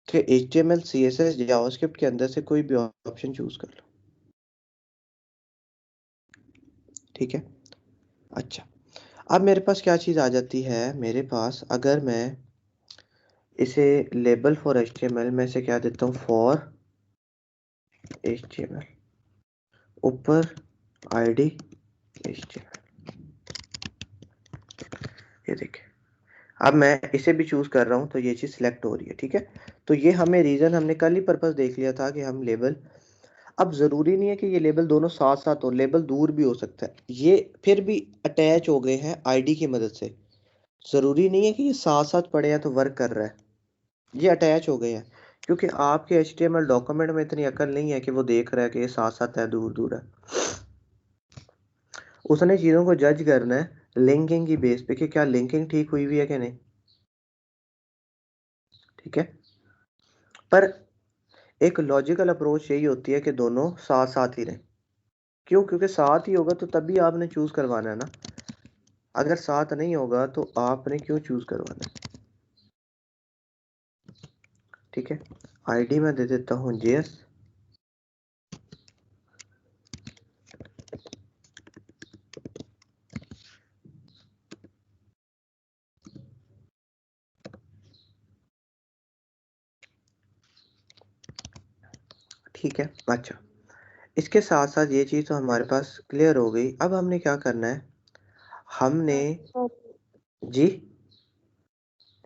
कि HTML, CSS, जावास्क्रिप्ट के अंदर से कोई भी ऑप्शन चूज कर लो। ठीक है, अच्छा, अब मेरे पास क्या चीज़ आ जाती है, मेरे पास अगर मैं इसे लेबल फॉर HTML में से क्या देता हूँ, फॉर HTML, ऊपर ID HTML। ये देखिए, अब मैं इसे भी चूज कर रहा हूँ तो ये चीज सिलेक्ट हो रही है। ठीक है, तो ये हमें रीजन हमने कल ही पर्पस देख लिया था कि हम लेबल, अब जरूरी नहीं है कि ये लेबल दोनों साथ साथ हो, लेबल दूर भी हो सकता है। ये फिर भी अटैच हो गए हैं आईडी की मदद से, जरूरी नहीं है कि ये साथ साथ पड़े हैं तो वर्क कर रहा है। ये अटैच हो गए हैं क्योंकि आपके HTML डॉक्यूमेंट में इतनी अकल नहीं है कि वो देख रहा है कि ये साथ साथ है दूर दूर है। उसने चीजों को जज करना है लिंकिंग की बेस पे कि क्या लिंकिंग ठीक हुई हुई है कि नहीं। ठीक है, पर एक लॉजिकल अप्रोच यही होती है कि दोनों साथ साथ ही रहें। क्यों? क्योंकि साथ ही होगा तो तभी आपने चूज करवाना है ना। अगर साथ नहीं होगा तो आपने क्यों चूज करवाना है। ठीक है, आईडी में दे देता हूं JS। ठीक है, अच्छा, इसके साथ साथ ये चीज तो हमारे पास क्लियर हो गई। अब हमने क्या करना है, हमने जी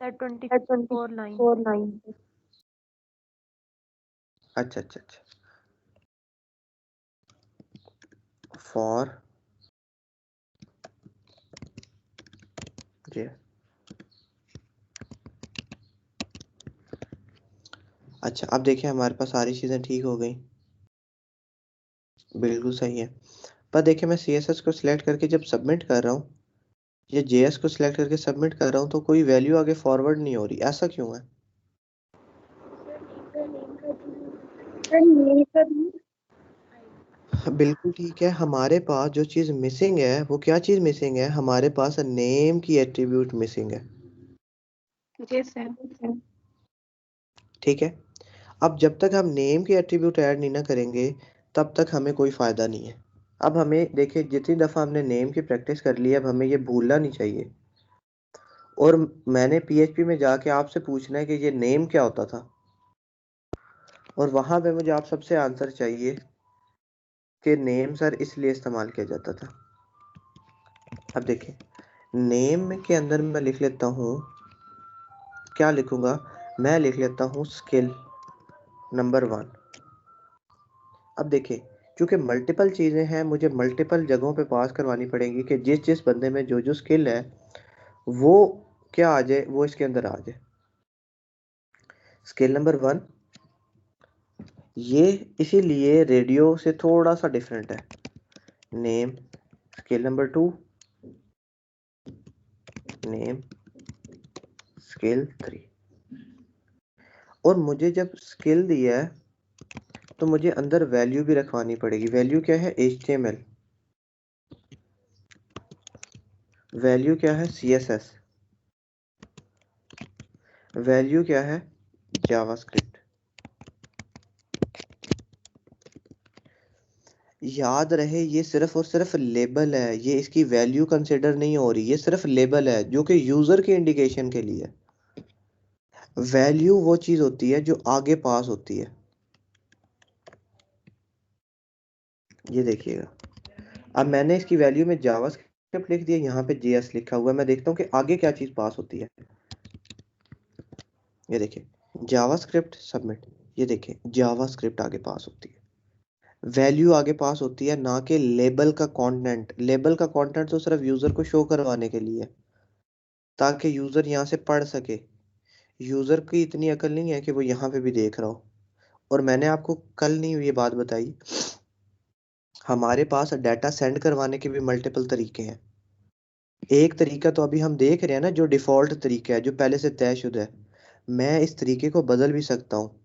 24 लाइन। अच्छा अच्छा अच्छा, फॉर जी, अच्छा, अब देखिए हमारे पास सारी चीजें ठीक हो गई, बिल्कुल सही है। पर देखिए मैं CSS को सिलेक्ट करके जब सबमिट कर रहा हूँ या JS को सिलेक्ट करके सबमिट कर रहा हूँ तो कोई वैल्यू आगे फॉरवर्ड नहीं हो रही, ऐसा क्यों है? बिल्कुल ठीक है, हमारे पास जो चीज़ मिसिंग है वो क्या चीज़ मिसिंग है, हमारे पास नेम की एट्रीब्यूट मिसिंग है। जी सर। ठीक है, अब जब तक हम नेम की एट्रीब्यूट ऐड नहीं ना करेंगे तब तक हमें कोई फ़ायदा नहीं है। अब हमें देखिए जितनी दफ़ा हमने नेम की प्रैक्टिस कर ली है, अब हमें ये भूलना नहीं चाहिए। और मैंने PHP में जाके आपसे पूछना है कि ये नेम क्या होता था, और वहाँ पे मुझे आप सबसे आंसर चाहिए कि नेम सर इसलिए इस्तेमाल किया जाता था। अब देखिए नेम के अंदर मैं लिख लेता हूँ, क्या लिखूंगा, मैं लिख लेता हूँ स्किल नंबर 1। अब देखिए क्योंकि मल्टीपल चीज़ें हैं, मुझे मल्टीपल जगहों पे पास करवानी पड़ेंगी कि जिस जिस बंदे में जो जो स्किल है वो क्या आ जाए, वो इसके अंदर आ जाए। स्किल नंबर 1 ये इसीलिए रेडियो से थोड़ा सा डिफरेंट है। Name. Skill number 2 name. Skill 3। और मुझे जब स्किल दिया है तो मुझे अंदर वैल्यू भी रखवानी पड़ेगी। वैल्यू क्या है? HTML। वैल्यू क्या है? CSS। वैल्यू क्या है? जावास्क्रिप्ट। याद रहे ये सिर्फ और सिर्फ लेबल है, ये इसकी वैल्यू कंसिडर नहीं हो रही, ये सिर्फ लेबल है जो कि यूजर की इंडिकेशन के लिए है। वैल्यू वो चीज होती है जो आगे पास होती है। ये देखिएगा, अब मैंने इसकी वैल्यू में जावास्क्रिप्ट लिख दिया, यहाँ पे JS लिखा हुआ है। मैं देखता हूँ कि आगे क्या चीज पास होती है। ये देखिए जावास्क्रिप्ट सबमिट, ये देखिए जावास्क्रिप्ट आगे पास होती है। वैल्यू आगे पास होती है, ना कि लेबल का कंटेंट। लेबल का कंटेंट तो सिर्फ यूजर को शो करवाने के लिए है ताकि यूजर यहाँ से पढ़ सके। यूजर की इतनी अकल नहीं है कि वो यहाँ पे भी देख रहा हो। और मैंने आपको कल नहीं ये बात बताई, हमारे पास डाटा सेंड करवाने के भी मल्टीपल तरीके हैं। एक तरीका तो अभी हम देख रहे हैं ना, जो डिफॉल्ट तरीका है, जो पहले से तयशुदा है। मैं इस तरीके को बदल भी सकता हूँ।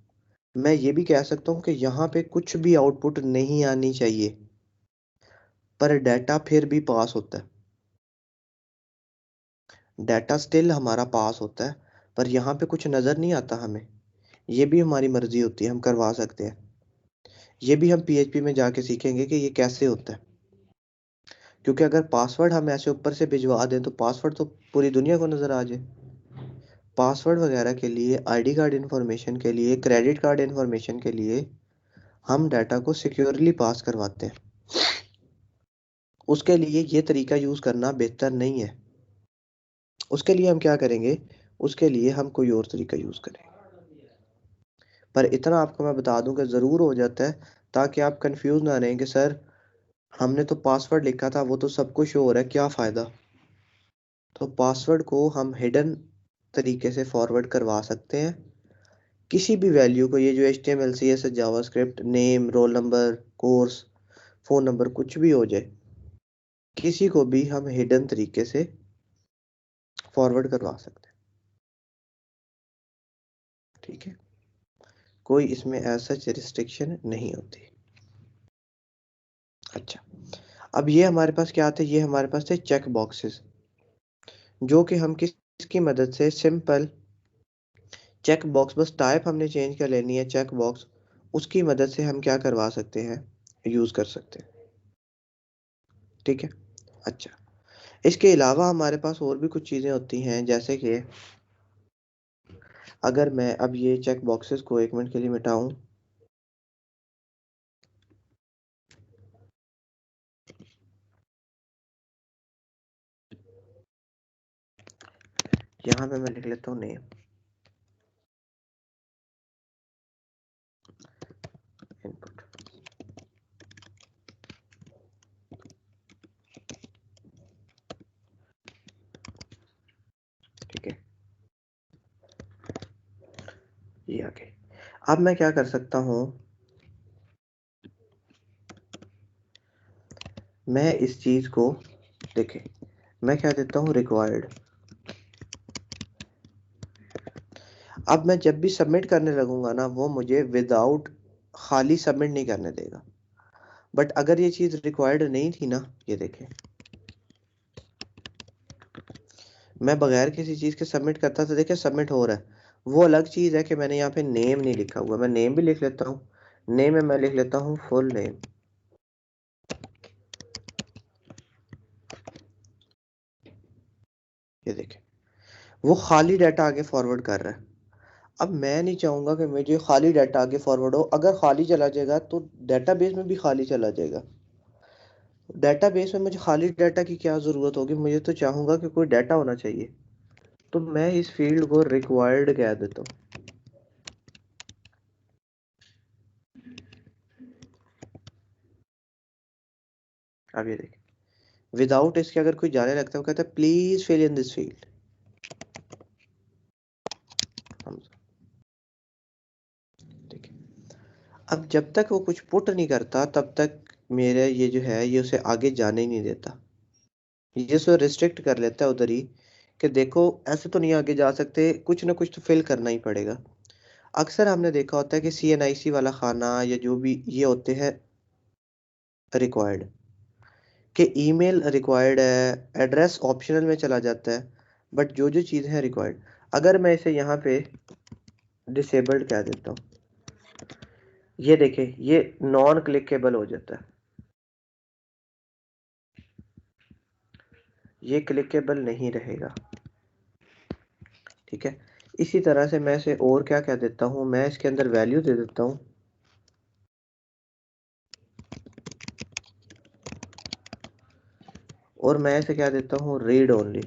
मैं ये भी कह सकता हूँ कि यहाँ पे कुछ भी आउटपुट नहीं आनी चाहिए, पर डाटा फिर भी पास होता है। डाटा स्टिल हमारा पास होता है, पर यहाँ पे कुछ नज़र नहीं आता हमें। ये भी हमारी मर्जी होती है, हम करवा सकते हैं। ये भी हम PHP में जाके सीखेंगे कि ये कैसे होता है। क्योंकि अगर पासवर्ड हम ऐसे ऊपर से भिजवा दें तो पासवर्ड तो पूरी दुनिया को नज़र आ जाए। पासवर्ड वगैरह के लिए, ID कार्ड इन्फॉर्मेशन के लिए, क्रेडिट कार्ड इन्फॉर्मेशन के लिए हम डाटा को सिक्योरली पास करवाते हैं। उसके लिए ये तरीका यूज़ करना बेहतर नहीं है। उसके लिए हम क्या करेंगे? उसके लिए हम कोई और तरीका यूज़ करेंगे। पर इतना आपको मैं बता दूं कि ज़रूर हो जाता है, ताकि आप कंफ्यूज ना रहें कि सर हमने तो पासवर्ड लिखा था, वो तो सब कुछ शो हो रहा है, क्या फ़ायदा। तो पासवर्ड को हम हिडन तरीके से फॉरवर्ड करवा सकते हैं। किसी भी वैल्यू को, ये जो HTML CSS JavaScript, name, roll number, course, phone number, कुछ भी हो जाए, किसी को भी हम हिडन तरीके से फॉरवर्ड करवा सकते हैं। ठीक है, कोई इसमें ऐसा रिस्ट्रिक्शन नहीं होती। अच्छा, अब ये हमारे पास क्या थे? ये हमारे पास थे चेक बॉक्सेस, जो कि हम किसकी मदद से सिंपल चेक बॉक्स, बस टाइप हमने चेंज कर लेनी है चेक बॉक्स, उसकी मदद से हम क्या करवा सकते हैं? यूज़ कर सकते हैं। ठीक है। अच्छा, इसके अलावा हमारे पास और भी कुछ चीज़ें होती हैं, जैसे कि अगर मैं अब ये चेक बॉक्सेस को 1 मिनट के लिए मिटाऊं, यहाँ पे मैं लिख लेता हूँ नेम, इनपुट। ठीक है, ये आ गए। अब मैं क्या कर सकता हूँ? मैं इस चीज़ को देखें, मैं क्या देता हूँ? रिक्वायर्ड। अब मैं जब भी सबमिट करने लगूंगा ना, वो मुझे विदाउट खाली सबमिट नहीं करने देगा। बट अगर ये चीज़ रिक्वायर्ड नहीं थी ना, ये देखें, मैं बगैर किसी चीज़ के सबमिट करता था, देखिए सबमिट हो रहा है। वो अलग चीज़ है कि मैंने यहाँ पे नेम नहीं लिखा हुआ। मैं नेम भी लिख लेता हूँ। नेम में मैं लिख लेता हूँ फुल नेम। ये देखें, वो खाली डाटा आगे फॉरवर्ड कर रहा है। अब मैं नहीं चाहूँगा कि मुझे खाली डाटा आगे फॉरवर्ड हो। अगर खाली चला जाएगा तो डेटाबेस में भी खाली चला जाएगा। डेटाबेस में मुझे खाली डाटा की क्या ज़रूरत होगी? मुझे तो चाहूँगा कि कोई डाटा होना चाहिए। तो मैं इस फील्ड को रिक्वायर्ड कह देता हूँ। अब ये देखिए, विदाउट इसके अगर कोई जाने लगता है वो कहता है please fill in this field. ठीक है, अब जब तक वो कुछ पुट नहीं करता तब तक मेरा ये जो है ये उसे आगे जाने ही नहीं देता, ये उसे रिस्ट्रिक्ट कर लेता है उधर ही कि देखो ऐसे तो नहीं आगे जा सकते, कुछ ना कुछ तो फिल करना ही पड़ेगा। अक्सर हमने देखा होता है कि CNIC वाला खाना या जो भी ये होते हैं रिक्वायर्ड, कि ईमेल रिक्वायर्ड है, एड्रेस ऑप्शनल में चला जाता है, बट जो जो चीज़ें हैं रिक्वायर्ड, अगर मैं इसे यहाँ पे डिसेबल्ड कह देता हूँ, ये देखें ये नॉन क्लिकेबल हो जाता है, ये क्लिकेबल नहीं रहेगा। ठीक है, इसी तरह से मैं इसे और क्या कह देता हूँ, मैं इसके अंदर वैल्यू दे देता हूँ और मैं इसे क्या देता हूँ रीड ओनली।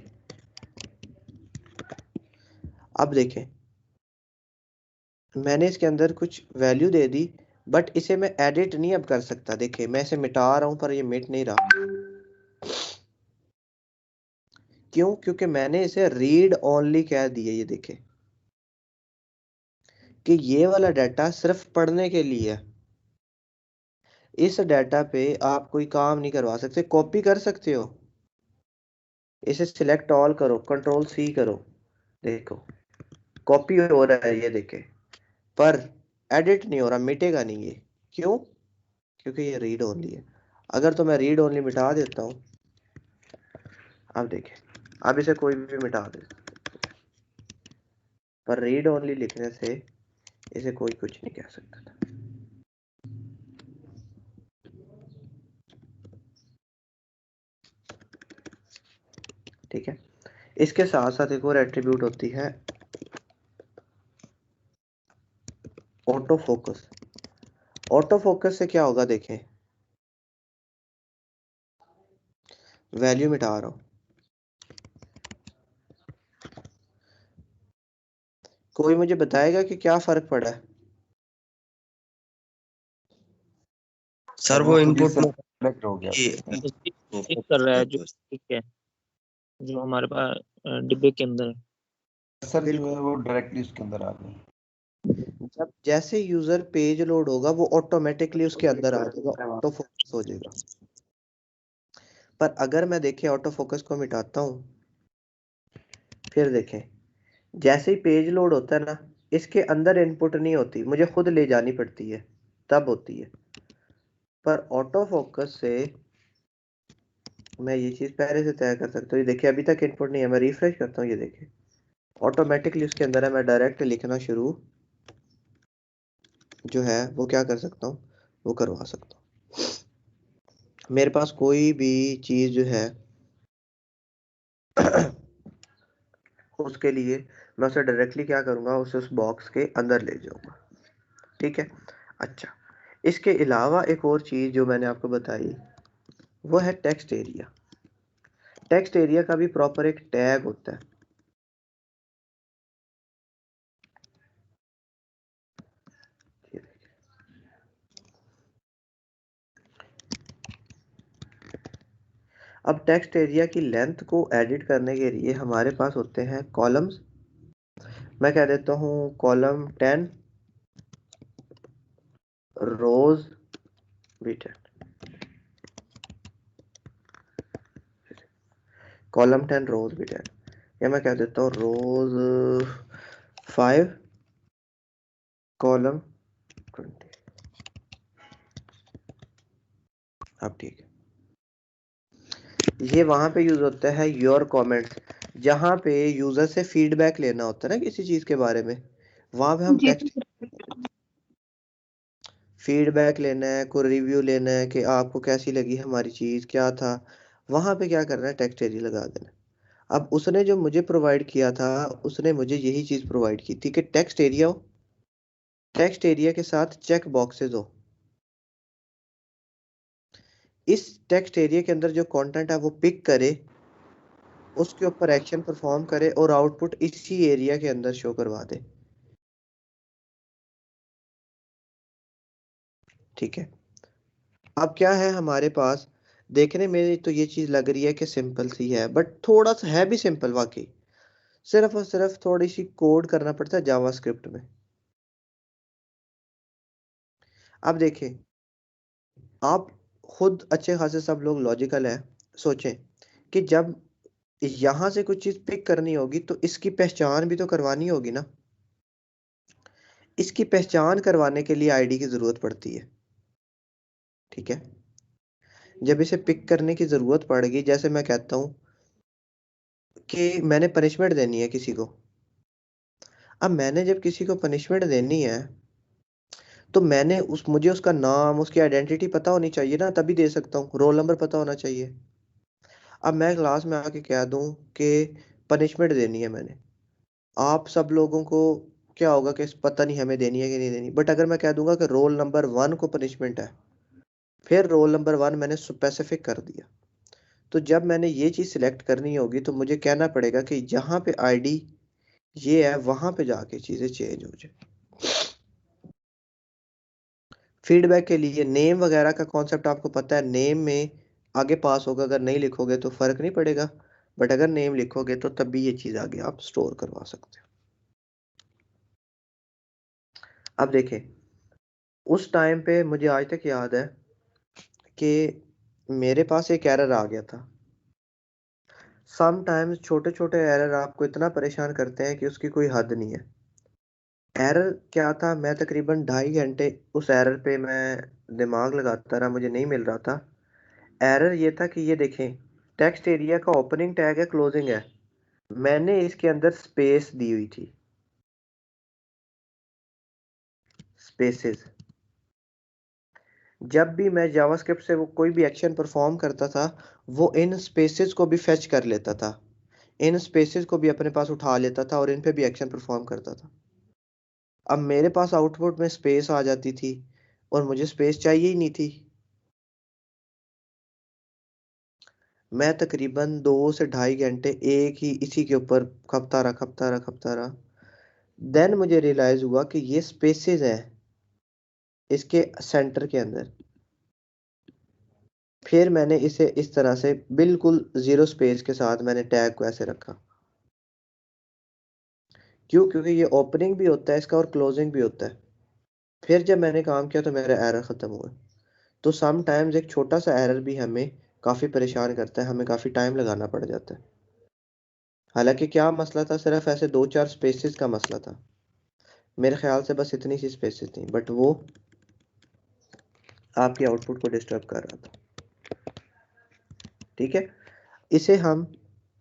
अब देखें मैंने इसके अंदर कुछ वैल्यू दे दी, बट इसे मैं एडिट नहीं अब कर सकता। देखें मैं इसे मिटा रहा हूं पर ये मिट नहीं रहा, क्यों? क्योंकि मैंने इसे रीड ओनली कह दिया। ये देखें कि ये वाला डाटा सिर्फ पढ़ने के लिए है, इस डाटा पे आप कोई काम नहीं करवा सकते। कॉपी कर सकते हो, इसे सिलेक्ट ऑल करो, कंट्रोल C करो, देखो कॉपी हो रहा है ये देखें, पर एडिट नहीं हो रहा, मिटेगा नहीं ये। क्यों? क्योंकि ये रीड ओनली है। अगर तो मैं रीड ओनली मिटा देता हूँ, अब देखें अब इसे कोई भी मिटा दे, पर रीड ओनली लिखने से इसे कोई कुछ नहीं कह सकता था। ठीक है, इसके साथ साथ एक और एट्रीब्यूट होती है ऑटो फोकस। ऑटो फोकस से क्या होगा देखें, वैल्यू मिटा रहा हूं, कोई मुझे बताएगा कि क्या फर्क पड़ा है? सर वो इनपुट सेलेक्ट हो गया, क्लिक कर रहा है जो ठीक है, जो हमारे पास डिब्बे के अंदर है। सर जो है वो डायरेक्टली उसके अंदर आ गया। जब जैसे यूजर पेज लोड होगा वो ऑटोमेटिकली उसके अंदर आ जाएगा, ऑटो फोकस हो जाएगा। पर अगर मैं देखें ऑटो फोकस को मिटाता हूं, फिर देखें जैसे ही पेज लोड होता है ना, इसके अंदर इनपुट नहीं होती, मुझे खुद ले जानी पड़ती है, तब होती है। पर ऑटो फोकस से मैं ये चीज पहले से तय कर सकता हूँ। ये देखिए अभी तक इनपुट नहीं है, मैं रिफ्रेश करता हूँ, ये देखिए ऑटोमेटिकली उसके अंदर है, मैं डायरेक्ट लिखना शुरू जो है वो क्या कर सकता हूँ, वो करवा सकता हूँ। मेरे पास कोई भी चीज जो है उसके लिए मैं उसे डायरेक्टली क्या करूँगा, उसे उस बॉक्स के अंदर ले जाऊँगा। ठीक है, अच्छा इसके अलावा एक और चीज जो मैंने आपको बताई वो है टेक्स्ट एरिया। टेक्स्ट एरिया का भी प्रॉपर एक टैग होता है। अब टेक्स्ट एरिया की लेंथ को एडिट करने के लिए हमारे पास होते हैं कॉलम्स। मैं कह देता हूँ कॉलम 10 रोज भी 10, कॉलम 10 रोज भी 10, या मैं कह देता हूँ रोज 5 कॉलम 20। अब ठीक है, ये वहां पे यूज होता है योर कमेंट्स, जहां पे यूजर से फीडबैक लेना होता है ना किसी चीज के बारे में, वहां पे हम टेक्स्ट फीडबैक लेना है, कोई रिव्यू लेना है कि आपको कैसी लगी हमारी चीज, क्या था, वहां पे क्या करना है, टेक्स्ट एरिया लगा देना। अब उसने जो मुझे प्रोवाइड किया था, उसने मुझे यही चीज प्रोवाइड की थी कि टेक्स्ट एरिया हो, टेक्स्ट एरिया के साथ चेक बॉक्सेस हो, इस टेक्स्ट एरिया के अंदर जो कंटेंट है वो पिक करे, उसके ऊपर एक्शन परफॉर्म करे और आउटपुट इसी एरिया के अंदर शो करवा दे। ठीक है, अब क्या है हमारे पास, देखने में तो ये चीज लग रही है कि सिंपल सी है, बट थोड़ा सा है भी सिंपल वाकई, सिर्फ और सिर्फ थोड़ी सी कोड करना पड़ता है जावास्क्रिप्ट में। अब देखें, आप खुद अच्छे खासे सब लोग लॉजिकल है, सोचें कि जब यहां से कुछ चीज पिक करनी होगी तो इसकी पहचान भी तो करवानी होगी ना। इसकी पहचान करवाने के लिए आईडी की जरूरत पड़ती है, ठीक है। जब इसे पिक करने की जरूरत पड़ेगी, जैसे मैं कहता हूं कि मैंने पनिशमेंट देनी है किसी को, अब मैंने जब किसी को पनिशमेंट देनी है तो मुझे उसका नाम, उसकी आइडेंटिटी पता होनी चाहिए ना, तभी दे सकता हूँ। रोल नंबर पता होना चाहिए। अब मैं क्लास में आके कह दूं कि पनिशमेंट देनी है मैंने, आप सब लोगों को क्या होगा कि पता नहीं हमें देनी है कि नहीं देनी। बट अगर मैं कह दूंगा कि रोल नंबर 1 को पनिशमेंट है, फिर रोल नंबर 1 मैंने स्पेसिफिक कर दिया, तो जब मैंने ये चीज सिलेक्ट करनी होगी तो मुझे कहना पड़ेगा कि जहां पे आईडी ये है वहां पे जाके चीजें चेंज हो जाए। फीडबैक के लिए नेम वगैरह का कॉन्सेप्ट आपको पता है, नेम में आगे पास होगा, अगर नहीं लिखोगे तो फर्क नहीं पड़ेगा, बट अगर नेम लिखोगे तो तब भी ये चीज आगे आप स्टोर करवा सकते हो। अब देखें, उस टाइम पे मुझे आज तक याद है कि मेरे पास एक एरर आ गया था। समटाइम्स छोटे छोटे एरर आपको इतना परेशान करते हैं कि उसकी कोई हद नहीं है। एरर क्या था, मैं तकरीबन 2.5 घंटे उस एरर पे मैं दिमाग लगाता रहा, मुझे नहीं मिल रहा था। एरर ये था कि ये देखें, टेक्स्ट एरिया का ओपनिंग टैग है, क्लोजिंग है, मैंने इसके अंदर स्पेस दी हुई थी, स्पेसेस। जब भी मैं जावास्क्रिप्ट से वो कोई भी एक्शन परफॉर्म करता था, वो इन स्पेसेस को भी फेच कर लेता था, इन स्पेसेस को भी अपने पास उठा लेता था और इन पे भी एक्शन परफॉर्म करता था। अब मेरे पास आउटपुट में स्पेस आ जाती थी और मुझे स्पेस चाहिए ही नहीं थी। मैं तकरीबन 2 से 2.5 घंटे एक ही इसी के ऊपर खपता रहा। देन मुझे रियलाइज हुआ कि ये स्पेसेस हैं इसके सेंटर के अंदर। फिर मैंने इसे इस तरह से बिल्कुल 0 स्पेस के साथ मैंने टैग को ऐसे रखा। क्यों? क्योंकि ये ओपनिंग भी होता है इसका और क्लोजिंग भी होता है। फिर जब मैंने काम किया तो मेरा एरर खत्म हुआ। तो सम टाइम्स एक छोटा सा एरर भी हमें काफी परेशान करता है, हमें काफी टाइम लगाना पड़ जाता है। हालांकि क्या मसला था, सिर्फ ऐसे 2-4 स्पेसेस का मसला था, मेरे ख्याल से बस इतनी सी स्पेसेस थी, बट वो आपके आउटपुट को डिस्टर्ब कर रहा था। ठीक है, इसे हम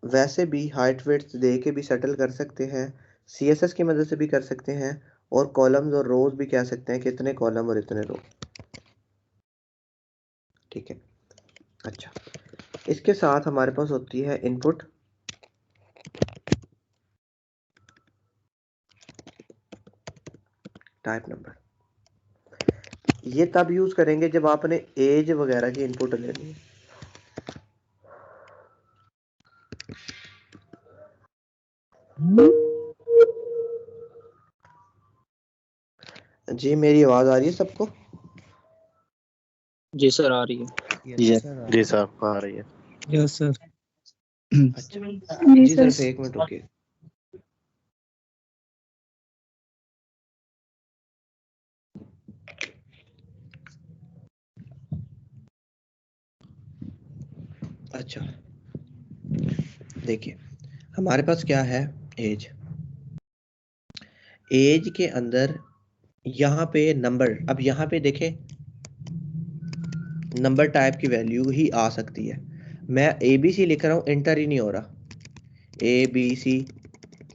वैसे भी हाइट वेट्स दे के भी सेटल कर सकते हैं, CSS की मदद से भी कर सकते हैं, और कॉलम्स और रोज भी कह सकते हैं कि इतने कॉलम और इतने रो। ठीक है, अच्छा, इसके साथ हमारे पास होती है इनपुट टाइप नंबर। ये तब यूज करेंगे जब आपने एज वगैरह की इनपुट लेनी है। जी मेरी आवाज आ रही है सबको? जी सर आ रही है। जी सर आ रही है। Yes sir. अच्छा जी, सिर्फ 1 मिनट रुकिए। अच्छा देखिए, हमारे पास क्या है, एज। एज के अंदर यहाँ पे नंबर, अब यहाँ पे देखें नंबर टाइप की वैल्यू ही आ सकती है। मैं ABC लिख रहा हूँ, एंटर ही नहीं हो रहा। ABC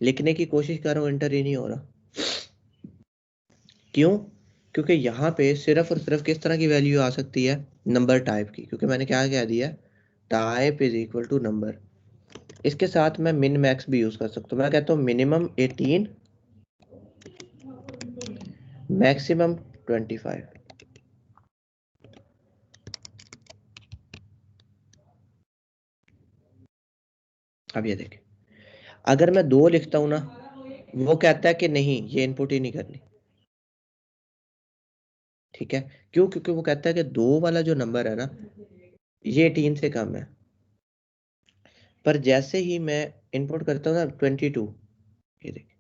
लिखने की कोशिश कर रहा हूँ, एंटर ही नहीं हो रहा। क्यों? क्योंकि यहाँ पे सिर्फ और सिर्फ किस तरह की वैल्यू आ सकती है, नंबर टाइप की, क्योंकि मैंने क्या कह दिया, type is equal to number. इसके साथ मैं मिन मैक्स भी यूज कर सकता हूँ। मैं कहता हूँ मिनिमम 18, मैक्सिमम 25। अब ये देखें, अगर मैं 2 लिखता हूं ना, वो कहता है कि नहीं ये इनपुट ही नहीं करनी। ठीक है, क्यों? क्योंकि वो कहता है कि 2 वाला जो नंबर है ना, ये 18 से कम है। पर जैसे ही मैं इनपुट करता हूँ ना 22, ये देखिए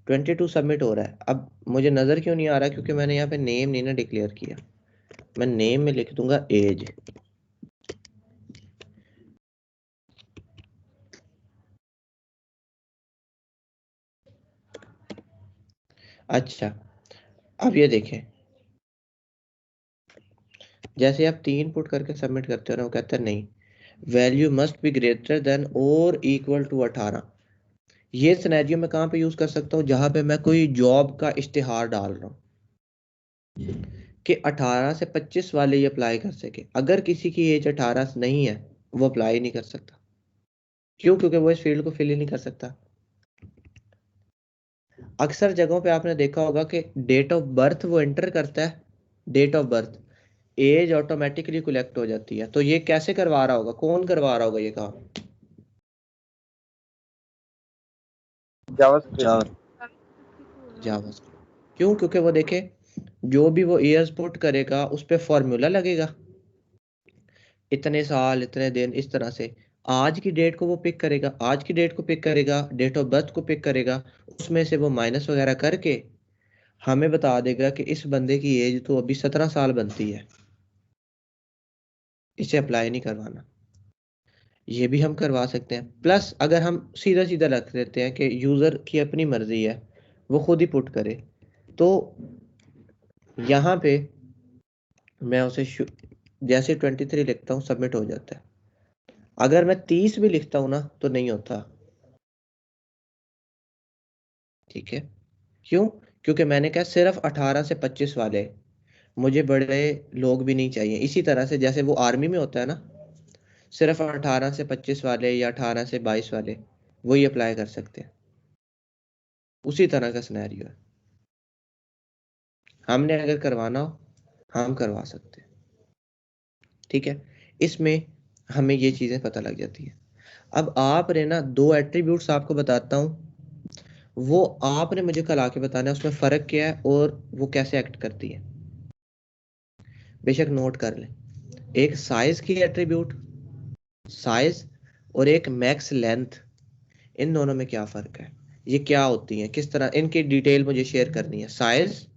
22 सबमिट हो रहा है। अब मुझे नजर क्यों नहीं आ रहा, क्योंकि मैंने यहाँ पे नेम नहीं ना डिक्लेयर किया। मैं नेम में लिख दूंगा एज। अच्छा, अब ये देखें, जैसे आप 3 पुट करके सबमिट करते हो ना, वो कहता है नहीं, value must be greater than और इक्वल टू 18। ये सिनेरियो मैं कहाँ पे यूज कर सकता हूँ, जहां पे मैं कोई जॉब का इश्तिहार डाल रहा हूँ कि 18 से 25 वाले ही अप्लाई कर सके। अगर किसी की एज 18 से नहीं है, वो अप्लाई नहीं कर सकता। क्यों? क्योंकि वो इस फील्ड को फिल ही नहीं कर सकता। अक्सर जगहों पे आपने देखा होगा कि डेट ऑफ बर्थ वो एंटर करता है, date of birth, age automatically collect हो जाती है। तो ये कैसे करवा रहा होगा, कौन करवा रहा होगा ये काम? जावास्क्रिप्ट। क्यों? क्योंकि वो देखे जो भी वो ईयर्स पुट करेगा उस पे फॉर्मूला लगेगा, इतने साल इतने दिन, इस तरह से आज की डेट को वो पिक करेगा, आज की डेट को पिक करेगा, डेट ऑफ बर्थ को पिक करेगा, उसमें से वो माइनस वगैरह करके हमें बता देगा कि इस बंदे की एज तो अभी 17 साल बनती है, इसे अप्लाई नहीं करवाना। ये भी हम करवा सकते हैं। प्लस अगर हम सीधा सीधा रख देते हैं कि यूजर की अपनी मर्जी है, वो खुद ही पुट करे, तो यहाँ पे मैं उसे जैसे 23 लिखता हूँ सबमिट हो जाता है। अगर मैं 30 भी लिखता हूँ ना तो नहीं होता। ठीक है, क्यों? क्योंकि मैंने कहा सिर्फ 18 से 25 वाले, मुझे बड़े लोग भी नहीं चाहिए। इसी तरह से जैसे वो आर्मी में होता है ना, सिर्फ 18 से 25 वाले या 18 से 22 वाले वही अप्लाई कर सकते हैं। उसी तरह का सिनेरियो है। हमने अगर करवाना हो हम करवा सकते हैं। ठीक है, इसमें हमें ये चीजें पता लग जाती है। अब आपने ना 2 एट्रीब्यूट्स आपको बताता हूँ, वो आपने मुझे कल आके बताना है उसमें फर्क क्या है और वो कैसे एक्ट करती है। बेशक नोट कर लें, एक साइज की एट्रीब्यूट साइज और एक मैक्स लेंथ, इन दोनों में क्या फर्क है, ये क्या होती है, किस तरह इनकी डिटेल मुझे शेयर करनी है। साइज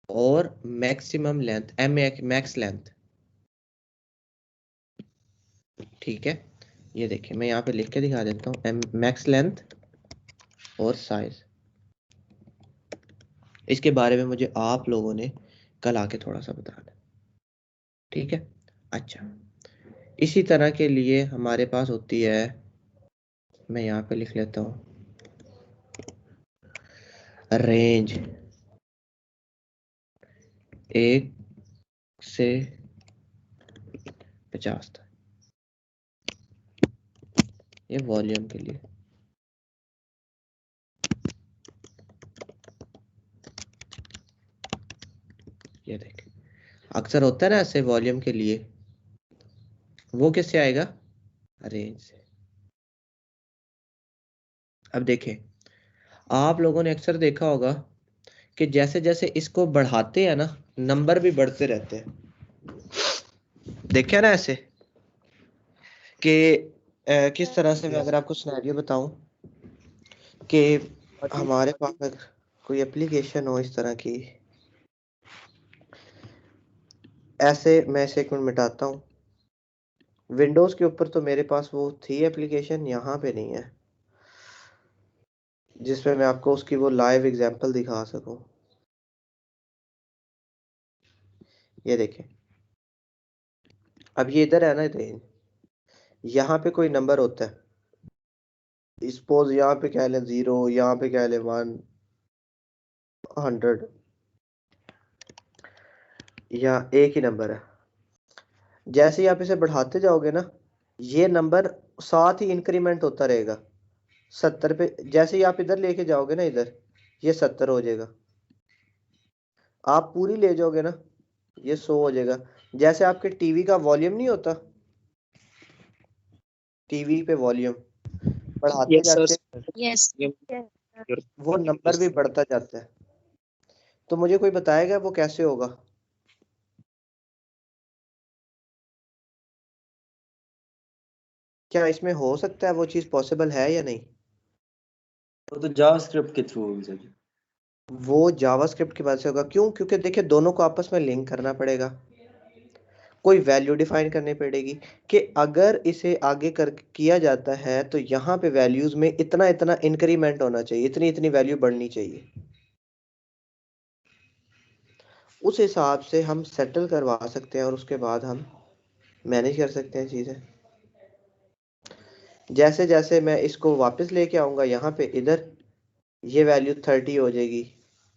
और मैक्सिमम लेंथ, मैक्स लेंथ। ठीक है, ये देखिए मैं यहाँ पे लिख के दिखा देता हूँ, मैक्स लेंथ और साइज। इसके बारे में मुझे आप लोगों ने कल आके थोड़ा सा बताना। ठीक है, अच्छा, इसी तरह के लिए हमारे पास होती है, मैं यहाँ पे लिख लेता हूँ, रेंज 1 से 50 तक, ये वॉल्यूम के लिए। ये देखिए अक्सर होता है ना ऐसे वॉल्यूम के लिए, वो किससे आएगा, रेंज से। अब देखें, आप लोगों ने अक्सर देखा होगा कि जैसे जैसे इसको बढ़ाते हैं ना, नंबर भी बढ़ते रहते हैं। देखिए ना ऐसे कि किस तरह से, मैं अगर आपको सिनेरियो बताऊं कि हमारे पास अगर कोई एप्लीकेशन हो इस तरह की, ऐसे मैं इसे एक मिनट मिटाता हूँ। विंडोज के ऊपर तो मेरे पास वो थी एप्लीकेशन, यहाँ पे नहीं है जिसमें मैं आपको उसकी वो लाइव एग्जांपल दिखा सकूं। ये देखें, अब ये इधर है ना रेंज, यहाँ पे कोई नंबर होता है, सपोज यहाँ पे कह लें 0, यहाँ पे कह लें 1, 100, या एक ही नंबर है। जैसे ही आप इसे बढ़ाते जाओगे ना, ये नंबर साथ ही इंक्रीमेंट होता रहेगा। 70 पे जैसे ही आप इधर लेके जाओगे ना, इधर ये 70 हो जाएगा। आप पूरी ले जाओगे ना, ये 100 हो जाएगा। जैसे आपके टीवी का वॉल्यूम नहीं होता, टीवी पे वॉल्यूम बढ़ाते जाते वो नंबर भी बढ़ता जाता है। तो मुझे कोई बताएगा वो कैसे होगा? क्या इसमें हो सकता है, वो चीज पॉसिबल है या नहीं? वो तो जावास्क्रिप्ट के थ्रू होगी सर। वो जावास्क्रिप्ट की वजह से होगा। क्यों? क्योंकि देखिए दोनों को आपस में लिंक करना पड़ेगा, कोई वैल्यू डिफाइन करनी पड़ेगी कि अगर इसे आगे कर किया जाता है तो यहाँ पे वैल्यूज में इतना इतना इंक्रीमेंट होना चाहिए, इतनी इतनी वैल्यू बढ़नी चाहिए। उस हिसाब से हम सेटल करवा सकते हैं और उसके बाद हम मैनेज कर सकते हैं चीज़ें। जैसे जैसे मैं इसको वापस लेके आऊँगा यहाँ पे, इधर ये वैल्यू 30 हो जाएगी,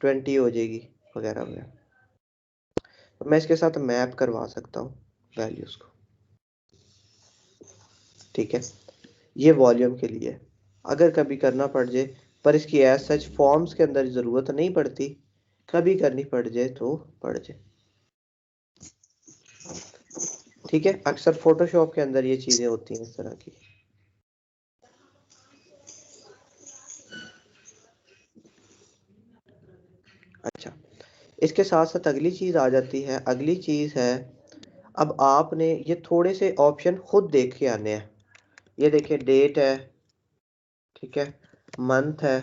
20 हो जाएगी, वगैरह वगैरह। तो मैं इसके साथ मैप करवा सकता हूँ वैल्यूज़ को। ठीक है, ये वॉल्यूम के लिए अगर कभी करना पड़ जाए, पर इसकी एज सच फॉर्म्स के अंदर ज़रूरत नहीं पड़ती, कभी करनी पड़ जाए तो पड़ जाए। ठीक है, अक्सर फोटोशॉप के अंदर ये चीज़ें होती हैं इस तरह की। अच्छा, इसके साथ साथ अगली चीज़ आ जाती है। अगली चीज़ है, अब आपने ये थोड़े से ऑप्शन खुद देख के आने हैं। ये देखिए, डेट है, ठीक है, मंथ है,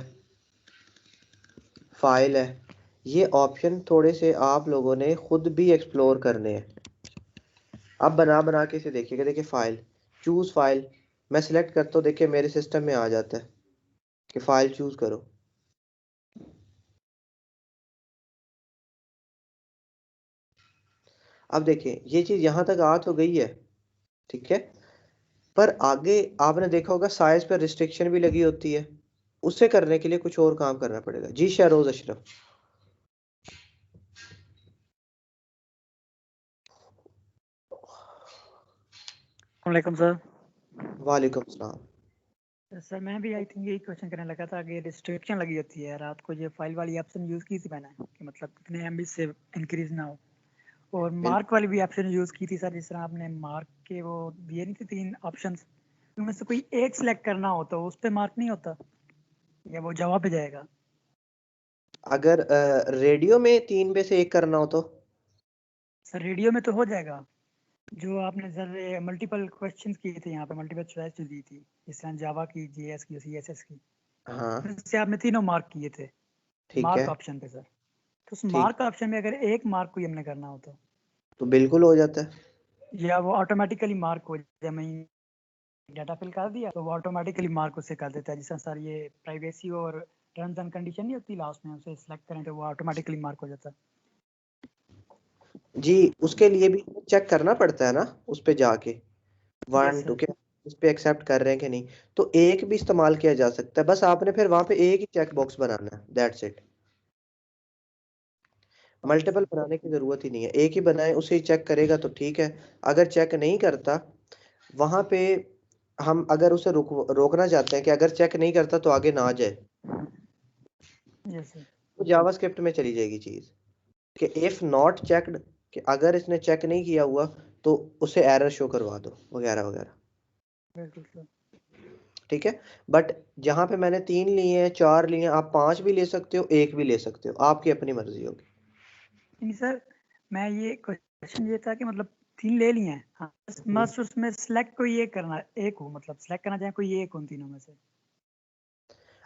फाइल है। ये ऑप्शन थोड़े से आप लोगों ने खुद भी एक्सप्लोर करने हैं। अब बना बना के इसे देखिएगा। देखिए फाइल, चूज फाइल, मैं सिलेक्ट करता हूँ, देखिए मेरे सिस्टम में आ जाता है कि फाइल चूज करो। अब देखिए ये चीज यहाँ तक आ तो गई है, ठीक है, पर आगे आपने देखा होगा साइज पर रिस्ट्रिक्शन भी लगी होती है। उसे करने के लिए कुछ और काम करना पड़ेगा। जी शहरोज अशरफ। वालेकुम सर। वालेकुम सलाम। सर मैं भी आई थिंक यही क्वेश्चन करने लगा था कि रिस्ट्रिक्शन लगी होती है रात को, ये फाइल वाली ऑप्शन यूज़ की थी मैंने कि मतलब कितने एमबी से इंक्रीज ना हो, और मार्क वाली भी ऑप्शन यूज़ की थी सर। जिस तरह आपने मार्क के वो दिए नहीं थे 3 ऑप्शंस, उनमें से कोई एक सिलेक्ट करना हो तो उस पर मार्क नहीं होता या वो जवाब पे जाएगा? अगर रेडियो में 3 में से 1 करना हो तो सर रेडियो में तो हो जाएगा। जो आपने सर मल्टीपल क्वेश्चंस किए थे यहाँ पे, मल्टीपल चॉइस जो दी थी, जिस तरह जावा की, जेएस की, सीएसएस की, हाँ उससे आपने तीनों मार्क किए थे ठीक है, मार्क ऑप्शन पे सर। तो उस ठीक, मार्क ऑप्शन में अगर एक मार्क को ही हमने करना हो तो बिल्कुल हो जाता है। या वो ऑटोमेटिकली मार्क हो जाए, मैं डाटा फिल कर दिया तो वो ऑटोमेटिकली मार्क उससे कर देता है। जिस तरह सर ये प्राइवेसी और टर्म्स एंड कंडीशन नहीं होती, लास्ट में उसे सिलेक्ट करें तो वो ऑटोमेटिकली मार्क हो जाता है। जी, उसके लिए भी चेक करना पड़ता है ना, उस पे जाके 1 2 सर। के इस पे एक्सेप्ट कर रहे हैं कि नहीं। तो एक भी इस्तेमाल किया जा सकता है, बस आपने फिर वहां पे एक ही चेक बॉक्स बनाना है, दैट्स इट। मल्टीपल बनाने की जरूरत ही नहीं है, एक ही बनाए, उसे ही चेक करेगा तो ठीक है। अगर चेक नहीं करता, वहां पे हम अगर उसे रोकना चाहते हैं कि अगर चेक नहीं करता तो आगे ना जाए, यस सर। तो जावास्क्रिप्ट में चली जाएगी चीज कि इफ नॉट चेक्ड, कि अगर इसने चेक नहीं किया हुआ तो उसे एरर शो करवा दो, वगैरह वगैरह। बिल्कुल सर। ठीक है, बट जहां पे मैंने 3 लिए हैं, 4 लिए हैं, आप 5 भी ले सकते हो, 1 भी ले सकते हो, आपकी अपनी मर्जी होगी। नहीं सर, मैं ये क्वेश्चन ये था कि मतलब 3 ले लिए हैं, हाँ, मस्त उसमें सिलेक्ट कोई एक करना, एक हो मतलब सिलेक्ट करना चाहे कोई एक उन तीनों में से।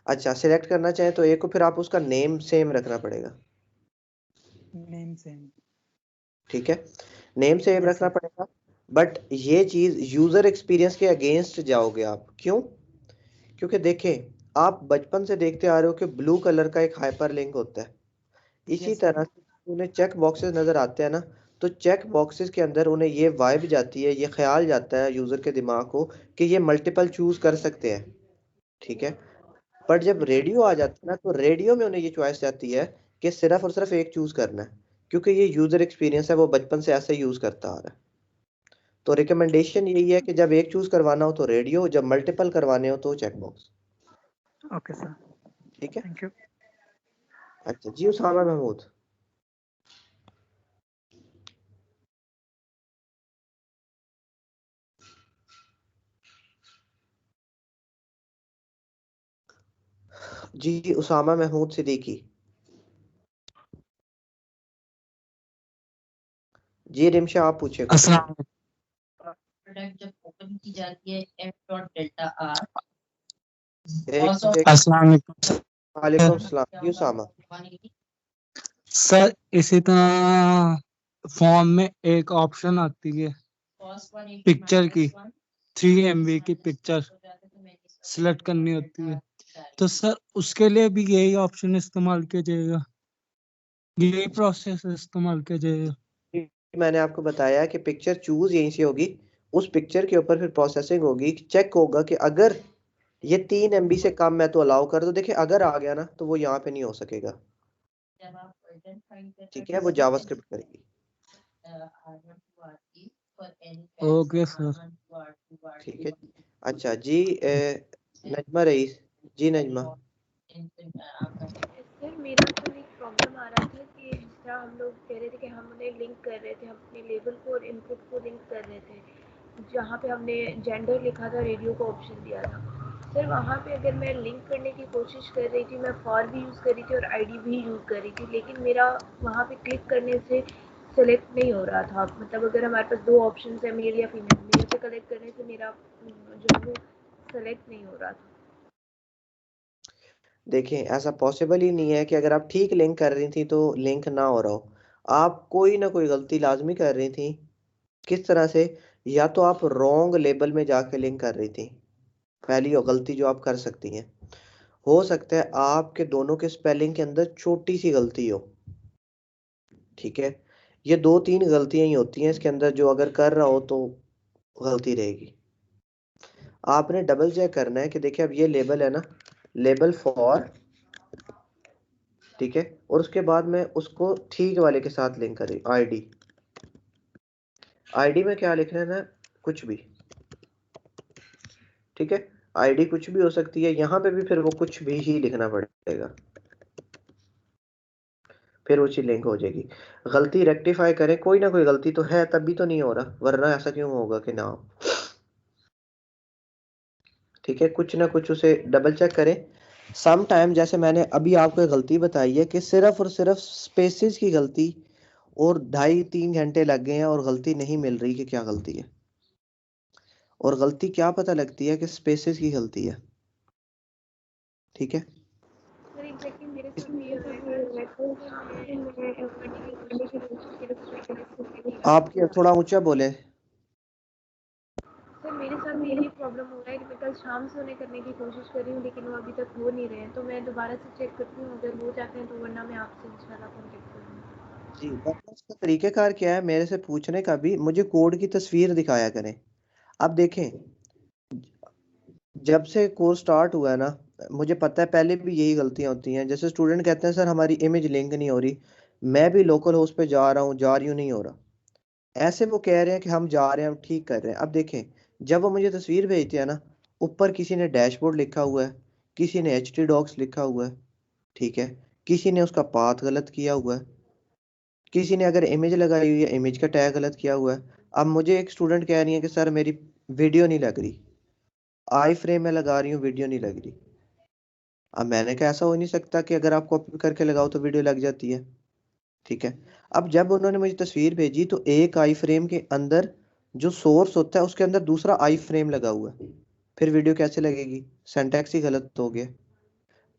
अच्छा, सिलेक्ट करना चाहे तो एक को, फिर आप उसका नेम सेम रखना पड़ेगा। Name same. ठीक है, नेम सेम यस रखना सर। पड़ेगा। बट ये चीज यूजर एक्सपीरियंस के अगेंस्ट जाओगे आप। क्यों? क्योंकि देखें, आप बचपन से देखते आ रहे हो कि ब्लू कलर का एक हाइपर लिंक होता है। इसी यस सर। तरह से उन्हें चेक बॉक्सेस नजर आते हैं ना, तो चेक बॉक्सेस के अंदर उन्हें ये वाइब जाती है, ये ख्याल जाता है यूजर के दिमाग को कि ये मल्टीपल चूज कर सकते हैं। ठीक है, बट जब रेडियो आ जाता है ना, तो रेडियो में उन्हें ये चॉइस जाती है कि सिर्फ और सिर्फ एक चूज करना है, क्योंकि ये यूजर एक्सपीरियंस है, वो बचपन से ऐसे यूज करता आ रहा है। तो रिकमेंडेशन यही है कि जब एक चूज करवाना हो तो रेडियो, जब मल्टीपल करवाने हो तो चेक बॉक्स। ओके सर, ठीक है, थैंक यू। अच्छा जी, उसामा महमूद। जी, उसामा महमूद सिद्दीकी। जी रिमशा, आप पूछे कुछ। अस्सलाम की जाती है एफ डॉट डेल्टा आर। अस्सलाम वालेकुम वालेकुम सलाम यूसामा। सर। इसी तरह फॉर्म में एक ऑप्शन आती है पिक्चर की, 3 MB की पिक्चर सिलेक्ट करनी होती है, तो सर उसके लिए भी यही ऑप्शन इस्तेमाल किया जाएगा, यही प्रोसेस इस्तेमाल किया जाएगा? मैंने आपको बताया कि पिक्चर चूज यहीं से होगी, उस पिक्चर के ऊपर फिर प्रोसेसिंग होगी, चेक होगा कि अगर ये 3 MB से कम है तो अलाउ कर दो। देखिए अगर आ गया ना तो वो यहाँ पे नहीं हो सकेगा, ठीक है, वो जावास्क्रिप्ट करेगी। Okay sir. ठीक है। अच्छा जी नजमा रईस जी। नजमा सर मेरा तो एक प्रॉब्लम आ रहा था कि जिस तरह हम लोग कह रहे थे कि हम उन्हें लिंक कर रहे थे, हम अपने लेबल को और इनपुट को लिंक कर रहे थे, जहाँ पे हमने जेंडर लिखा था, रेडियो को ऑप्शन दिया था। सर वहाँ पे अगर मैं लिंक करने की कोशिश कर रही थी, मैं फॉर भी यूज़ कर रही थी और आईडी भी यूज़ कर रही थी, लेकिन मेरा वहाँ पे क्लिक करने से सेलेक्ट नहीं हो रहा था। मतलब अगर हमारे पास 2 ऑप्शन है, मेल या फीमेल, मेल पे कलेक्ट करने से मेरा जो है वो सेलेक्ट नहीं हो रहा था। देखें ऐसा पॉसिबल ही नहीं है कि अगर आप ठीक लिंक कर रही थी तो लिंक ना हो रहा हो। आप कोई ना कोई गलती लाजमी कर रही थी। किस तरह से? या तो आप रॉन्ग लेबल में जाके लिंक कर रही थी, पहली गलती जो आप कर सकती हैं। हो सकता है आपके दोनों के स्पेलिंग के अंदर छोटी सी गलती हो, ठीक है। ये 2-3 गलतियां ही होती हैं इसके अंदर, जो अगर कर रहा हो तो गलती रहेगी। आपने डबल चेक करना है कि देखिए अब ये लेबल है ना, लेबल फॉर, ठीक है, और उसके बाद में उसको ठीक वाले के साथ लिंक करें। आईडी, आईडी में क्या लिखना है ना, कुछ भी, ठीक है। आईडी कुछ भी हो सकती है, यहाँ पे भी फिर वो कुछ भी ही लिखना पड़ेगा, फिर वो चीज लिंक हो जाएगी। गलती रेक्टिफाई करें, कोई ना कोई गलती तो है, तभी तो नहीं हो रहा, वरना ऐसा क्यों होगा कि ना हो, ठीक है। कुछ ना कुछ उसे डबल चेक करें। सम टाइम जैसे मैंने अभी आपको एक गलती बताई है कि सिर्फ और सिर्फ स्पेसिस की गलती, और 2.5-3 घंटे लग गए हैं और गलती नहीं मिल रही कि क्या गलती है। और गलती क्या पता लगती है कि स्पेसिस की गलती है, ठीक है। सर एग्जैक्टली मेरे साथ भी ये हो रहा है कि स्टार्टिंग से मैं लिंक करने की कोशिश कर रही हूँ, मेरे को कनेक्ट नहीं आ आप थोड़ा ऊंचा बोले। सर मेरे साथ भी यही प्रॉब्लम हो रहा है कि मैं कल शाम से उन्हें करने की कोशिश कर रही हूँ, लेकिन वो अभी तक हो नहीं रहे हैं। तो मैं दोबारा से चेक करती हूँ, अगर हो जाते हैं तो, वरना मैं आपसे इंशाल्लाह कॉन्टेक्ट करूँगी। जी, वरना इसका तरीक़ेकार क्या है मेरे से पूछने का भी, मुझे कोड की तस्वीर दिखाया करें। अब देखें जब से कोर्स स्टार्ट हुआ है ना, मुझे पता है पहले भी यही गलतियां होती हैं। जैसे स्टूडेंट कहते हैं सर हमारी इमेज लिंक नहीं हो रही, मैं भी लोकल होस्ट पे जा रहा हूँ, जा रही हूँ, नहीं हो रहा। ऐसे वो कह रहे हैं कि हम जा रहे हैं, हम ठीक कर रहे हैं। अब देखें जब वो मुझे तस्वीर भेजती है ना, ऊपर किसी ने डैशबोर्ड लिखा हुआ है, किसी ने htdocs लिखा हुआ है, ठीक है, किसी ने उसका पाथ गलत किया हुआ है, किसी ने अगर इमेज लगाई हुई है इमेज का टैग गलत किया हुआ है। अब मुझे एक स्टूडेंट कह रही है कि सर मेरी वीडियो नहीं लग रही, आई फ्रेम में लगा रही हूँ, वीडियो नहीं लग रही। अब मैंने कहा ऐसा हो नहीं सकता कि अगर आप कॉपी करके लगाओ तो वीडियो लग जाती है, ठीक है। अब जब उन्होंने मुझे तस्वीर भेजी तो एक आई फ्रेम के अंदर जो सोर्स होता है उसके अंदर दूसरा आई फ्रेम लगा हुआ है, फिर वीडियो कैसे लगेगी? सिंटैक्स ही गलत हो गया।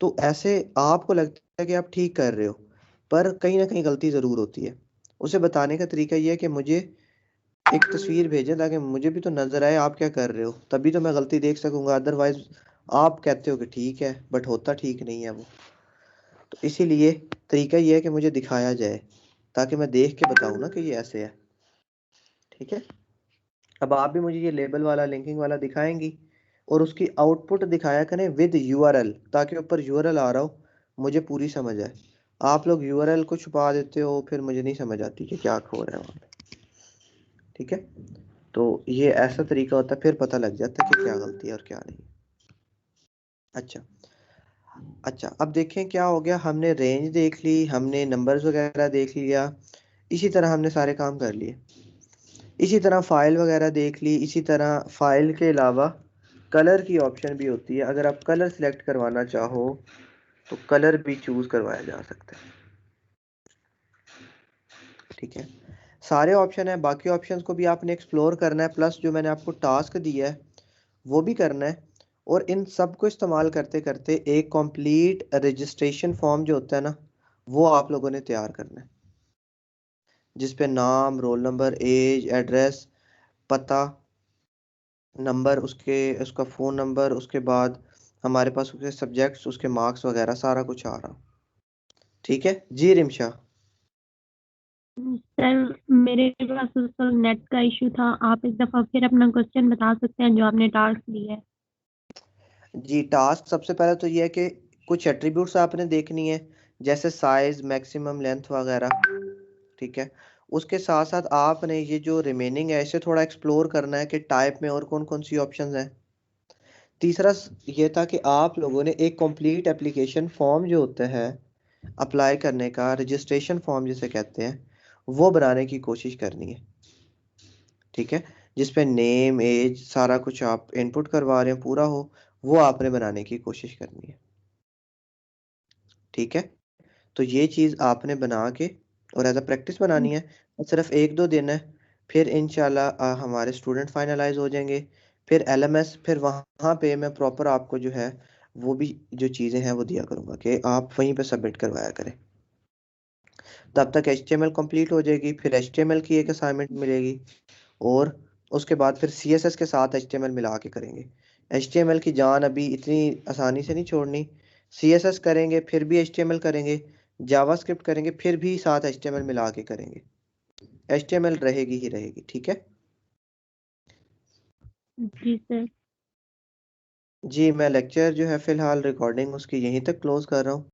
तो ऐसे आपको लगता है कि आप ठीक कर रहे हो, पर कहीं ना कहीं गलती ज़रूर होती है। उसे बताने का तरीका ये है कि मुझे एक तस्वीर भेजें ताकि मुझे भी तो नज़र आए आप क्या कर रहे हो, तभी तो मैं गलती देख सकूंगा। अदरवाइज आप कहते हो कि ठीक है, बट होता ठीक नहीं है वो। तो इसीलिए तरीका ये है कि मुझे दिखाया जाए ताकि मैं देख के बताऊं ना कि ये ऐसे है, ठीक है। अब आप भी मुझे ये लेबल वाला लिंकिंग वाला दिखाएंगी और उसकी आउटपुट दिखाया करें विद URL, ताकि ऊपर URL आ रहा हो, मुझे पूरी समझ आए। आप लोग URL को छुपा देते हो, फिर मुझे नहीं समझ आती कि क्या हो रहा है वहाँ पे, ठीक है। तो ये ऐसा तरीका होता है, फिर पता लग जाता है कि क्या गलती है और क्या नहीं। अच्छा अब देखें क्या हो गया। हमने रेंज देख ली, हमने नंबर्स वगैरह देख लिया, इसी तरह हमने सारे काम कर लिए। इसी तरह फाइल वगैरह देख ली। इसी तरह फाइल के अलावा कलर की ऑप्शन भी होती है, अगर आप कलर सिलेक्ट करवाना चाहो तो कलर भी चूज करवाया जा सकता है, ठीक है। सारे ऑप्शन है, बाकी ऑप्शंस को भी आपने एक्सप्लोर करना है, प्लस जो मैंने आपको टास्क दिया है वो भी करना है। और इन सब को इस्तेमाल करते करते एक कंप्लीट रजिस्ट्रेशन फॉर्म जो होता है ना, वो आप लोगों ने तैयार करना है, जिस पे नाम, रोल नंबर, एज, एड्रेस, पता, नंबर, उसका फ़ोन नंबर, उसके बाद हमारे पास उसके सब्जेक्ट्स, उसके मार्क्स वगैरह सारा कुछ आ रहा। ठीक है जी रिमशा? सर मेरे पास उसका नेट का इशू था, आप एक दफा फिर अपना क्वेश्चन बता सकते हैं जो आपने टास्क दिया है? जी टास्क सबसे पहले तो ये है कि कुछ एट्रीब्यूट्स आपने देखनी है, जैसे साइज, मैक्सिमम लेंथ वगैरह। ठीक है, उसके साथ साथ आपने ये जो रिमेनिंग है इसे थोड़ा एक्सप्लोर करना है कि टाइप में और कौन कौन सी ऑप्शंस हैं। तीसरा ये था कि आप लोगों ने एक कंप्लीट एप्लीकेशन फॉर्म जो होता है अप्लाई करने का, रजिस्ट्रेशन फॉर्म जिसे कहते हैं, वो बनाने की कोशिश करनी है। ठीक है, जिसपे नेम, एज, सारा कुछ आप इनपुट करवा रहे हैं पूरा हो, वो आपने बनाने की कोशिश करनी है। ठीक है, तो ये चीज़ आपने बना के और एज अ प्रैक्टिस बनानी है, और सिर्फ 1-2 दिन है, फिर इंशाल्लाह हमारे स्टूडेंट फाइनलाइज हो जाएंगे। फिर एलएमएस, फिर वहाँ पे मैं प्रॉपर आपको जो है वो भी जो चीज़ें हैं वो दिया करूँगा कि आप वहीं पे सबमिट करवाया करें। तब तक HTML कंप्लीट हो जाएगी, फिर HTML की एक असाइनमेंट मिलेगी, और उसके बाद फिर CSS के साथ HTML मिला के करेंगे। HTML की जान अभी इतनी आसानी से नहीं छोड़नी, CSS करेंगे फिर भी HTML करेंगे, जावास्क्रिप्ट करेंगे फिर भी साथ HTML मिला के करेंगे। HTML रहेगी ही रहेगी। ठीक है जी सर। जी, मैं लेक्चर जो है फिलहाल रिकॉर्डिंग उसकी यहीं तक क्लोज कर रहा हूँ।